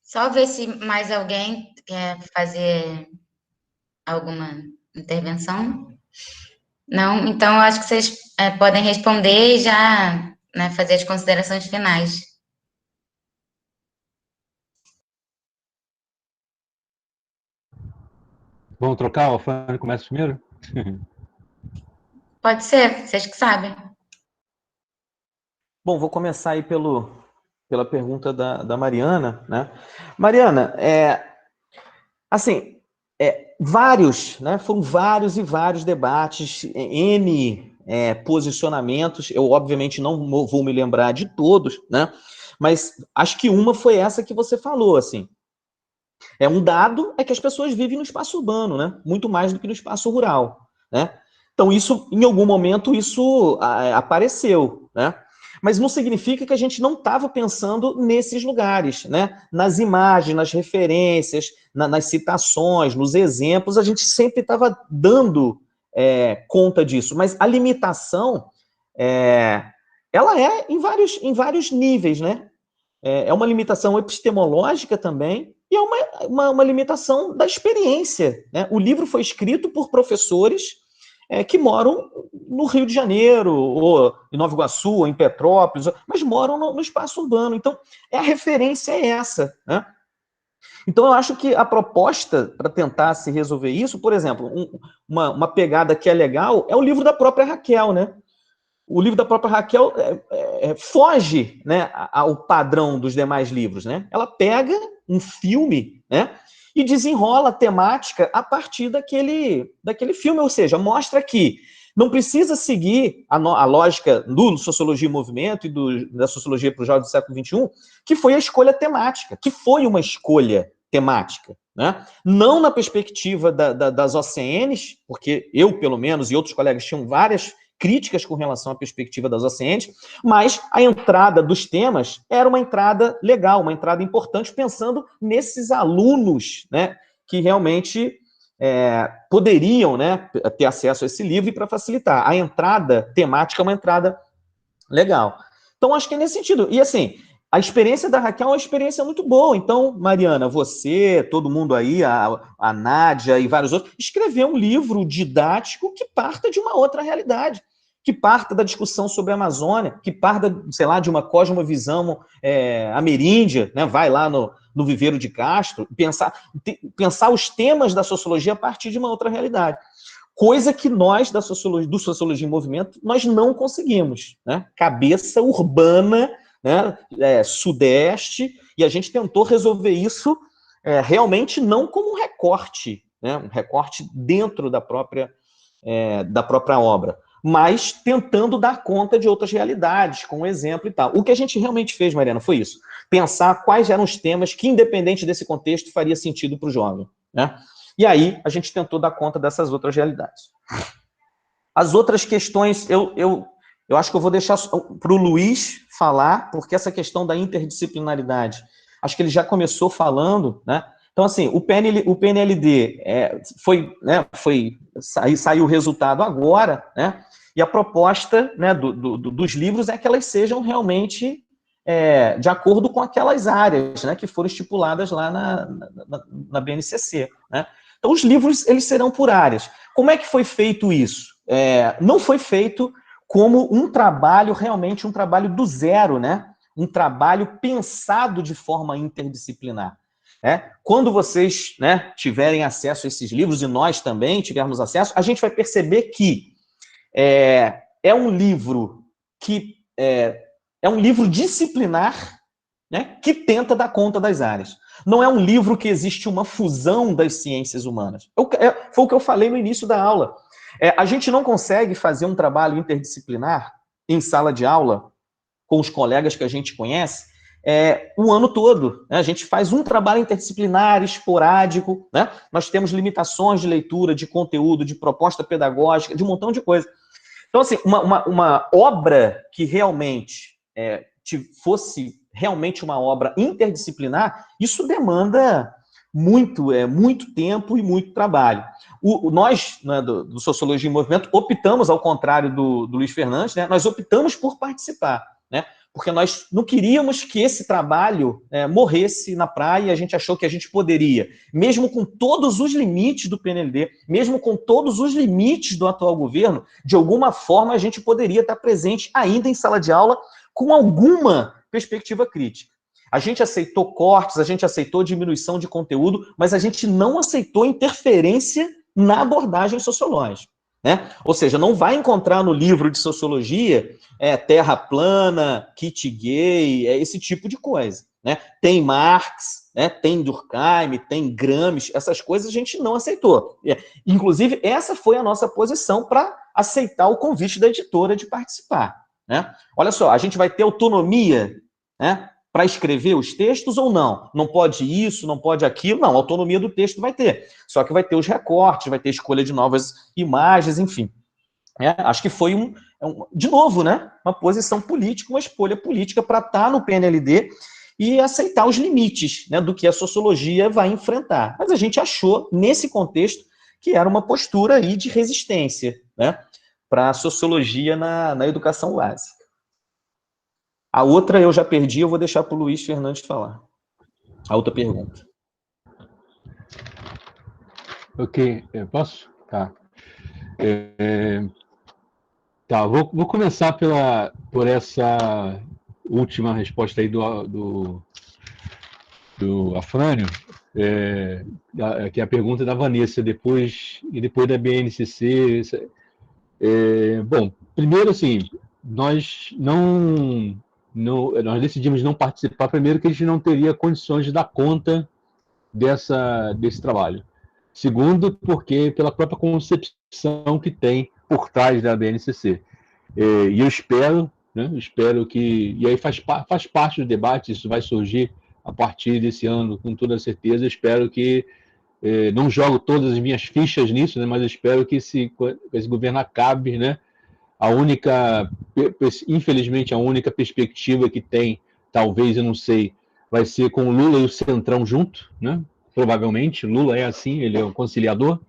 Só ver se mais alguém quer fazer alguma intervenção. Não? Então, eu acho que vocês podem responder e já, né, fazer as considerações finais. Vamos trocar? O Fábio começa primeiro? Pode ser, vocês que sabem. Bom, vou começar aí pela pergunta da Mariana, né? Mariana, vários, né? Foram vários e vários debates, N posicionamentos. Eu, obviamente, não vou me lembrar de todos, né? Mas acho que uma foi essa que você falou, assim. Um dado é que as pessoas vivem no espaço urbano, né? Muito mais do que no espaço rural, né? Então, isso, em algum momento, isso apareceu, né? Mas não significa que a gente não estava pensando nesses lugares, né? Nas imagens, nas referências, nas citações, nos exemplos, a gente sempre estava dando conta disso. Mas a limitação, ela em vários níveis, né? É uma limitação epistemológica também, e é uma limitação da experiência, né? O livro foi escrito por professores que moram no Rio de Janeiro, ou em Nova Iguaçu, ou em Petrópolis, mas moram no espaço urbano. Então, a referência é essa, né? Então, eu acho que a proposta para tentar se resolver isso, por exemplo, uma pegada que é legal, é o livro da própria Raquel, né? O livro da própria Raquel foge, né, ao padrão dos demais livros, né? Ela pega um filme, né, e desenrola a temática a partir daquele filme, ou seja, mostra que não precisa seguir a lógica do Sociologia e Movimento e da Sociologia para o Jovem do século XXI, que foi a escolha temática, que foi uma escolha temática, né? Não na perspectiva das OCNs, porque eu, pelo menos, e outros colegas tinham várias críticas com relação à perspectiva das docentes, mas a entrada dos temas era uma entrada legal, uma entrada importante, pensando nesses alunos, né, que realmente poderiam, né, ter acesso a esse livro, e para facilitar. A entrada temática é uma entrada legal. Então, acho que é nesse sentido. E, assim, a experiência da Raquel é uma experiência muito boa. Então, Mariana, você, todo mundo aí, a Nádia e vários outros, escrever um livro didático que parta de uma outra realidade, que parta da discussão sobre a Amazônia, que parta, sei lá, de uma cosmovisão ameríndia, né? Vai lá no Viveiro de Castro, pensar os temas da sociologia a partir de uma outra realidade. Coisa que nós, do Sociologia em Movimento, nós não conseguimos, né? Cabeça urbana, né? Sudeste, e a gente tentou resolver isso realmente não como um recorte, né? Um recorte dentro da própria obra, mas tentando dar conta de outras realidades, com um exemplo e tal. O que a gente realmente fez, Mariana, foi isso. Pensar quais eram os temas que, independente desse contexto, faria sentido para o jovem, né? E aí, a gente tentou dar conta dessas outras realidades. As outras questões, eu acho que eu vou deixar para o Luiz falar, porque essa questão da interdisciplinaridade, acho que ele já começou falando, né? Então, assim, o PNLD saiu o resultado agora, né? E a proposta, né, dos livros é que elas sejam realmente de acordo com aquelas áreas, né, que foram estipuladas lá na BNCC, né? Então, os livros, eles serão por áreas. Como é que foi feito isso? Não foi feito como um trabalho, realmente um trabalho do zero, né? Um trabalho pensado de forma interdisciplinar. Quando vocês, né, tiverem acesso a esses livros, e nós também tivermos acesso, a gente vai perceber que é um livro disciplinar, né, que tenta dar conta das áreas. Não é um livro que existe uma fusão das ciências humanas. Foi o que eu falei no início da aula. A gente não consegue fazer um trabalho interdisciplinar em sala de aula com os colegas que a gente conhece o ano todo, né? A gente faz um trabalho interdisciplinar, esporádico, né? Nós temos limitações de leitura, de conteúdo, de proposta pedagógica, de um montão de coisa. Então, assim, uma obra que realmente fosse realmente uma obra interdisciplinar, isso demanda muito tempo e muito trabalho. Nós, né, do Sociologia em Movimento, optamos, ao contrário do Luiz Fernandes, né, nós optamos por participar, né? Porque nós não queríamos que esse trabalho morresse na praia, e a gente achou que a gente poderia, mesmo com todos os limites do PNLD, mesmo com todos os limites do atual governo, de alguma forma a gente poderia estar presente ainda em sala de aula com alguma perspectiva crítica. A gente aceitou cortes, a gente aceitou diminuição de conteúdo, mas a gente não aceitou interferência na abordagem sociológica, né? Ou seja, não vai encontrar no livro de sociologia terra plana, kit gay, esse tipo de coisa, né? Tem Marx, né? Tem Durkheim, tem Gramsci, essas coisas a gente não aceitou. Inclusive, essa foi a nossa posição para aceitar o convite da editora de participar, né? Olha só, a gente vai ter autonomia, né, para escrever os textos ou não? Não pode isso, não pode aquilo? Não, a autonomia do texto vai ter. Só que vai ter os recortes, vai ter escolha de novas imagens, enfim. Acho que foi, de novo, né, uma posição política, uma escolha política para estar no PNLD e aceitar os limites, né, do que a sociologia vai enfrentar. Mas a gente achou, nesse contexto, que era uma postura aí de resistência, né, para a sociologia na educação básica. A outra eu já perdi, eu vou deixar para o Luiz Fernandes falar. A outra pergunta. Ok, posso? Tá. Tá, vou começar por essa última resposta aí do Afrânio, que é a pergunta da Vanessa, depois da BNCC. Bom, primeiro, assim, nós decidimos não participar, primeiro que a gente não teria condições de dar conta desse trabalho. Segundo, porque pela própria concepção que tem por trás da BNCC. E eu espero, né, que... E aí faz parte do debate, isso vai surgir a partir desse ano, com toda certeza. Eu espero que... não jogo todas as minhas fichas nisso, né, mas eu espero que esse governo acabe, né, infelizmente, a única perspectiva que tem, talvez, eu não sei, vai ser com o Lula e o Centrão junto, né? Provavelmente, Lula é assim, ele é um conciliador,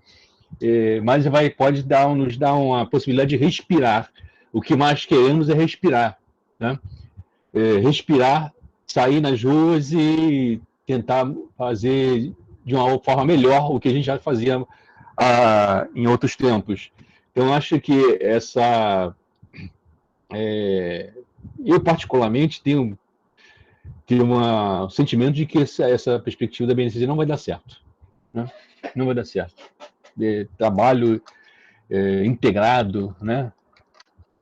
mas pode nos dar uma possibilidade de respirar. O que mais queremos é respirar, né? Respirar, sair nas ruas e tentar fazer de uma forma melhor o que a gente já fazia em outros tempos. Então, acho que eu, particularmente, tenho um sentimento de que essa perspectiva da BNCC não vai dar certo, né? Não vai dar certo. Trabalho integrado, né?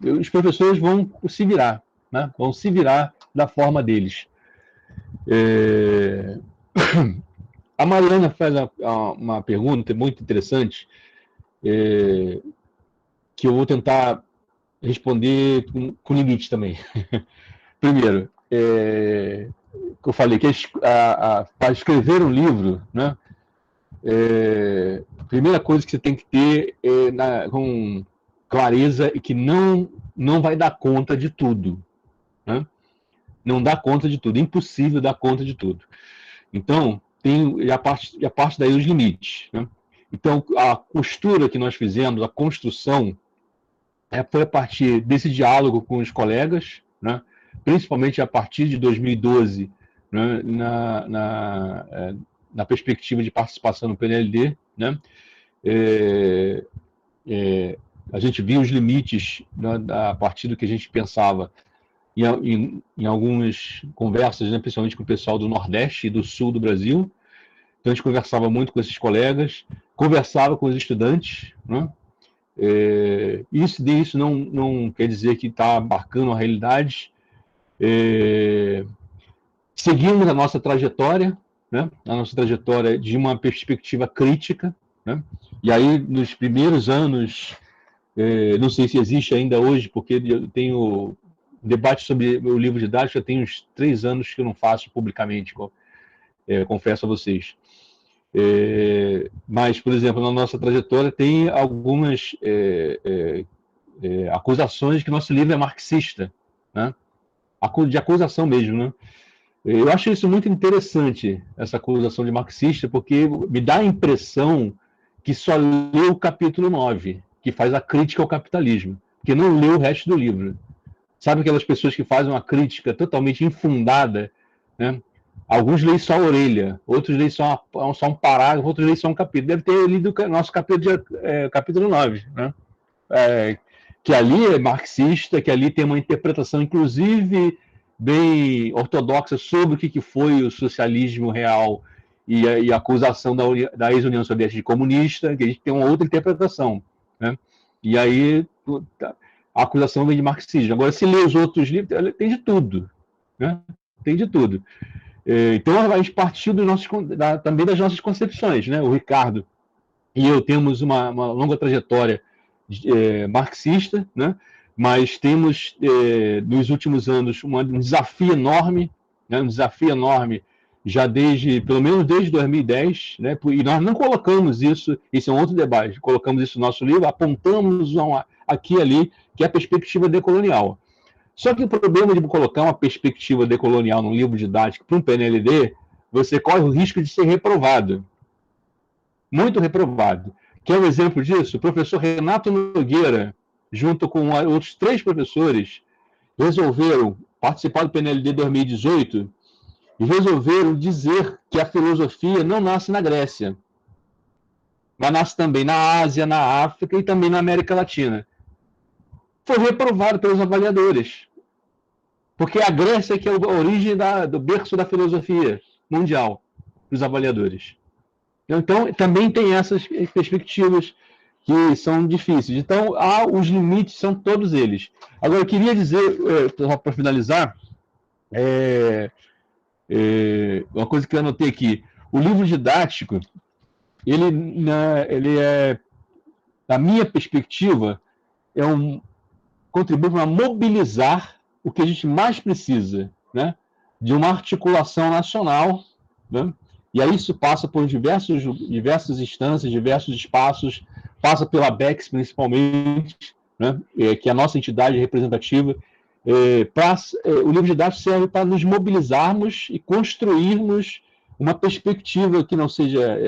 Os professores vão se virar, né? Vão se virar da forma deles. A Mariana faz uma pergunta muito interessante, que eu vou tentar responder com limite também. Primeiro, eu falei que para escrever um livro, né, a primeira coisa que você tem que ter com clareza é que não vai dar conta de tudo, né? Não dá conta de tudo, é impossível dar conta de tudo. Então, a parte daí os limites, né? Então, a costura que nós fizemos, a construção, foi a partir desse diálogo com os colegas, né? Principalmente a partir de 2012, né? Na perspectiva de participação no PNLD, né? A gente viu os limites, né, a partir do que a gente pensava em algumas conversas, né, principalmente com o pessoal do Nordeste e do Sul do Brasil. Então, a gente conversava muito com esses colegas, conversava com os estudantes, né? Isso não quer dizer que está abarcando a realidade. Seguimos a nossa trajetória, né? A nossa trajetória de uma perspectiva crítica, né? E aí, nos primeiros anos, não sei se existe ainda hoje, porque eu tenho debate sobre o livro didático, já tem uns 3 anos que eu não faço publicamente, confesso a vocês. Mas, por exemplo, na nossa trajetória tem algumas acusações que nosso livro é marxista, né? De acusação mesmo, né? Eu acho isso muito interessante, essa acusação de marxista, porque me dá a impressão que só leu o capítulo 9, que faz a crítica ao capitalismo, que não leu o resto do livro. Sabe aquelas pessoas que fazem uma crítica totalmente infundada, né? Alguns leem só a orelha, outros leem só um parágrafo, outros leem só um capítulo. Deve ter lido o nosso capítulo 9, né? Que ali é marxista, que ali tem uma interpretação, inclusive, bem ortodoxa sobre o que foi o socialismo real e a acusação da ex-União Soviética de comunista, que a gente tem uma outra interpretação, né? E aí a acusação vem de marxismo. Agora, se ler os outros livros, tem de tudo, né? Tem de tudo. Então, a gente partiu também das nossas concepções, né? O Ricardo e eu temos uma longa trajetória marxista, né? Mas temos, nos últimos anos, um desafio enorme, né? Um desafio enorme, pelo menos desde 2010, né? E nós não colocamos isso é um outro debate, colocamos isso no nosso livro, apontamos aqui e ali, que é a perspectiva decolonial. Só que o problema de colocar uma perspectiva decolonial num livro didático para um PNLD, você corre o risco de ser reprovado. Muito reprovado. Quer um exemplo disso? O professor Renato Nogueira, junto com outros 3 professores, resolveram participar do PNLD 2018 e resolveram dizer que a filosofia não nasce na Grécia, mas nasce também na Ásia, na África e também na América Latina. Foi reprovado pelos avaliadores, porque a Grécia que é a origem do berço da filosofia mundial, dos avaliadores. Então, também tem essas perspectivas que são difíceis. Então, os limites são todos eles. Agora, eu queria dizer, para finalizar, uma coisa que eu anotei aqui. O livro didático, ele é, da minha perspectiva, contribui para mobilizar o que a gente mais precisa, né? De uma articulação nacional, né? E aí isso passa por diversas instâncias, diversos espaços, passa pela BEX principalmente, né, que é a nossa entidade representativa. O livro didático serve para nos mobilizarmos e construirmos uma perspectiva que não seja,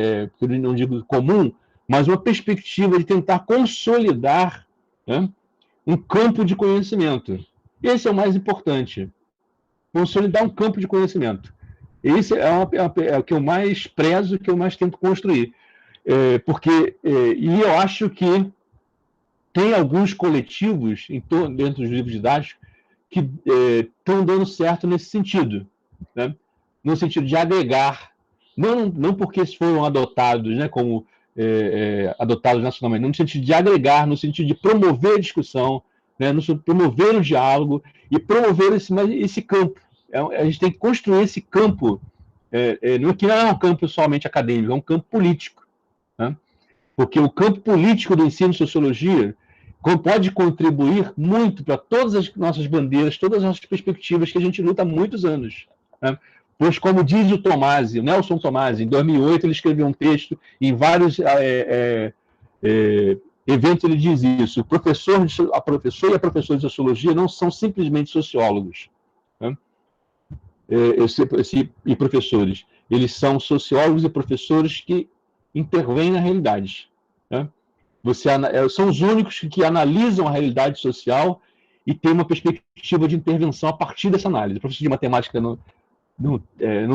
eu não digo comum, mas uma perspectiva de tentar consolidar, né, um campo de conhecimento. Esse é o mais importante. Consolidar um campo de conhecimento. Esse é o que eu mais prezo, que eu mais tento construir. E eu acho que tem alguns coletivos dentro dos livros didáticos que estão dando certo nesse sentido, né? No sentido de agregar, não porque foram adotados, né, como adotados nacionalmente, no sentido de agregar, no sentido de promover a discussão, né, promover o diálogo e promover esse campo. A gente tem que construir esse campo, que não é um campo somente acadêmico, é um campo político, né? Porque o campo político do ensino de sociologia pode contribuir muito para todas as nossas bandeiras, todas as nossas perspectivas que a gente luta há muitos anos, né? Pois, como diz o Nelson Tomasi, em 2008 ele escreveu um texto, em vários eventos ele diz isso: a professora e a professora de sociologia não são simplesmente sociólogos, né? E professores, eles são sociólogos e professores que intervêm na realidade, né? São os únicos que analisam a realidade social e têm uma perspectiva de intervenção a partir dessa análise. O professor de matemática não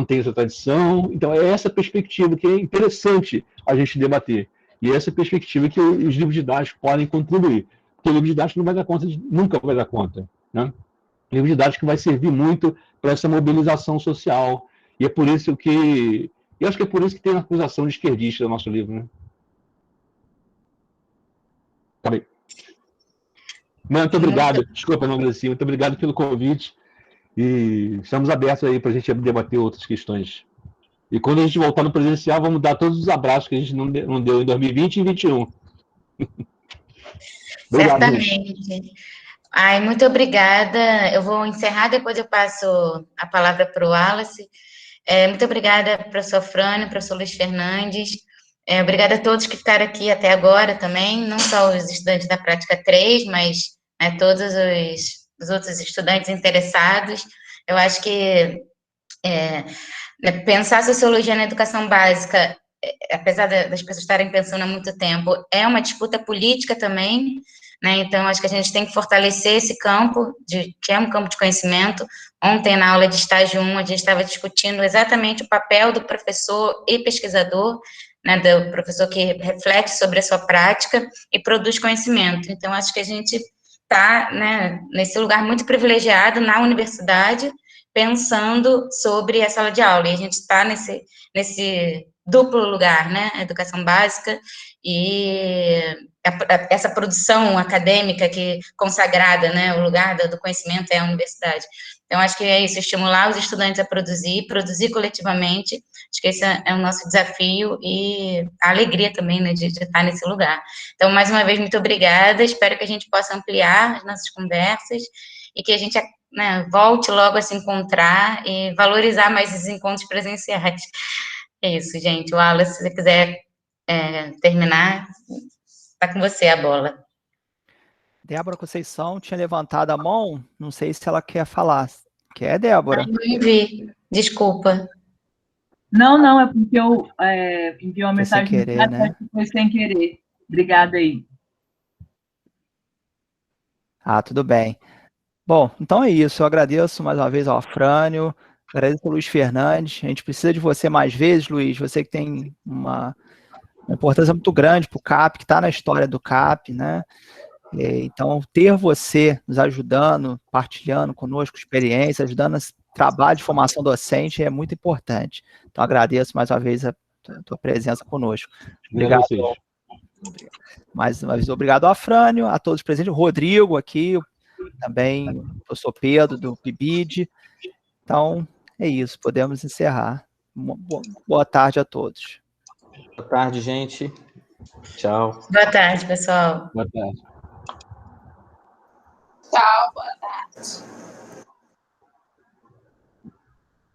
tem essa tradição, então é essa perspectiva que é interessante a gente debater, e é essa perspectiva que os livros didáticos podem contribuir, porque o livro didático não vai dar conta, nunca vai dar conta, né? O livro didático vai servir muito para essa mobilização social, e é por isso que eu acho que é por isso que tem a acusação de esquerdista no nosso livro, né? Acabei. Muito obrigado, desculpa, não agradeci, muito obrigado pelo convite, e estamos abertos aí para a gente debater outras questões. E quando a gente voltar no presencial, vamos dar todos os abraços que a gente não deu em 2020 e 2021. Obrigado, certamente. Gente. Ai, muito obrigada. Eu vou encerrar, depois eu passo a palavra para o Wallace. Muito obrigada, professor Frânio, professor Luiz Fernandes. Obrigada a todos que ficaram aqui até agora também, não só os estudantes da prática 3, mas todos os outros estudantes interessados. Eu acho que pensar sociologia na educação básica, apesar das pessoas estarem pensando há muito tempo, é uma disputa política também, né? Então, acho que a gente tem que fortalecer esse campo, que é um campo de conhecimento. Ontem, na aula de estágio 1, a gente estava discutindo exatamente o papel do professor e pesquisador, né, do professor que reflete sobre a sua prática e produz conhecimento. Então, acho que a gente está, né, nesse lugar muito privilegiado na universidade, pensando sobre a sala de aula, e a gente está nesse duplo lugar, né, a educação básica e essa produção acadêmica que consagrada, né, o lugar do conhecimento é a universidade. Então, acho que é isso, estimular os estudantes a produzir coletivamente, acho que esse é o nosso desafio e a alegria também, né, de estar nesse lugar. Então, mais uma vez, muito obrigada, espero que a gente possa ampliar as nossas conversas e que a gente, né, volte logo a se encontrar e valorizar mais os encontros presenciais. É isso, gente. Wallace, se você quiser terminar, está com você a bola. Débora Conceição tinha levantado a mão, não sei se ela quer falar. Quer, Débora? Não vi, desculpa. Não, é porque eu enviei uma mensagem sem querer, né? Foi sem querer. Obrigada aí. Tudo bem. Bom, então é isso. Eu agradeço mais uma vez ao Afrânio, agradeço ao Luiz Fernandes. A gente precisa de você mais vezes, Luiz. Você que tem uma importância muito grande para o CAP, que está na história do CAP, né? Então, ter você nos ajudando, partilhando conosco experiência, ajudando nesse trabalho de formação docente é muito importante. Então, agradeço mais uma vez a tua presença conosco. Obrigado. Mais uma vez, obrigado ao Afrânio, a todos os presentes, o Rodrigo aqui, também o professor Pedro, do PIBID. Então, é isso, podemos encerrar. Boa tarde a todos. Boa tarde, gente. Tchau. Boa tarde, pessoal. Boa tarde. Tchau, boa tarde.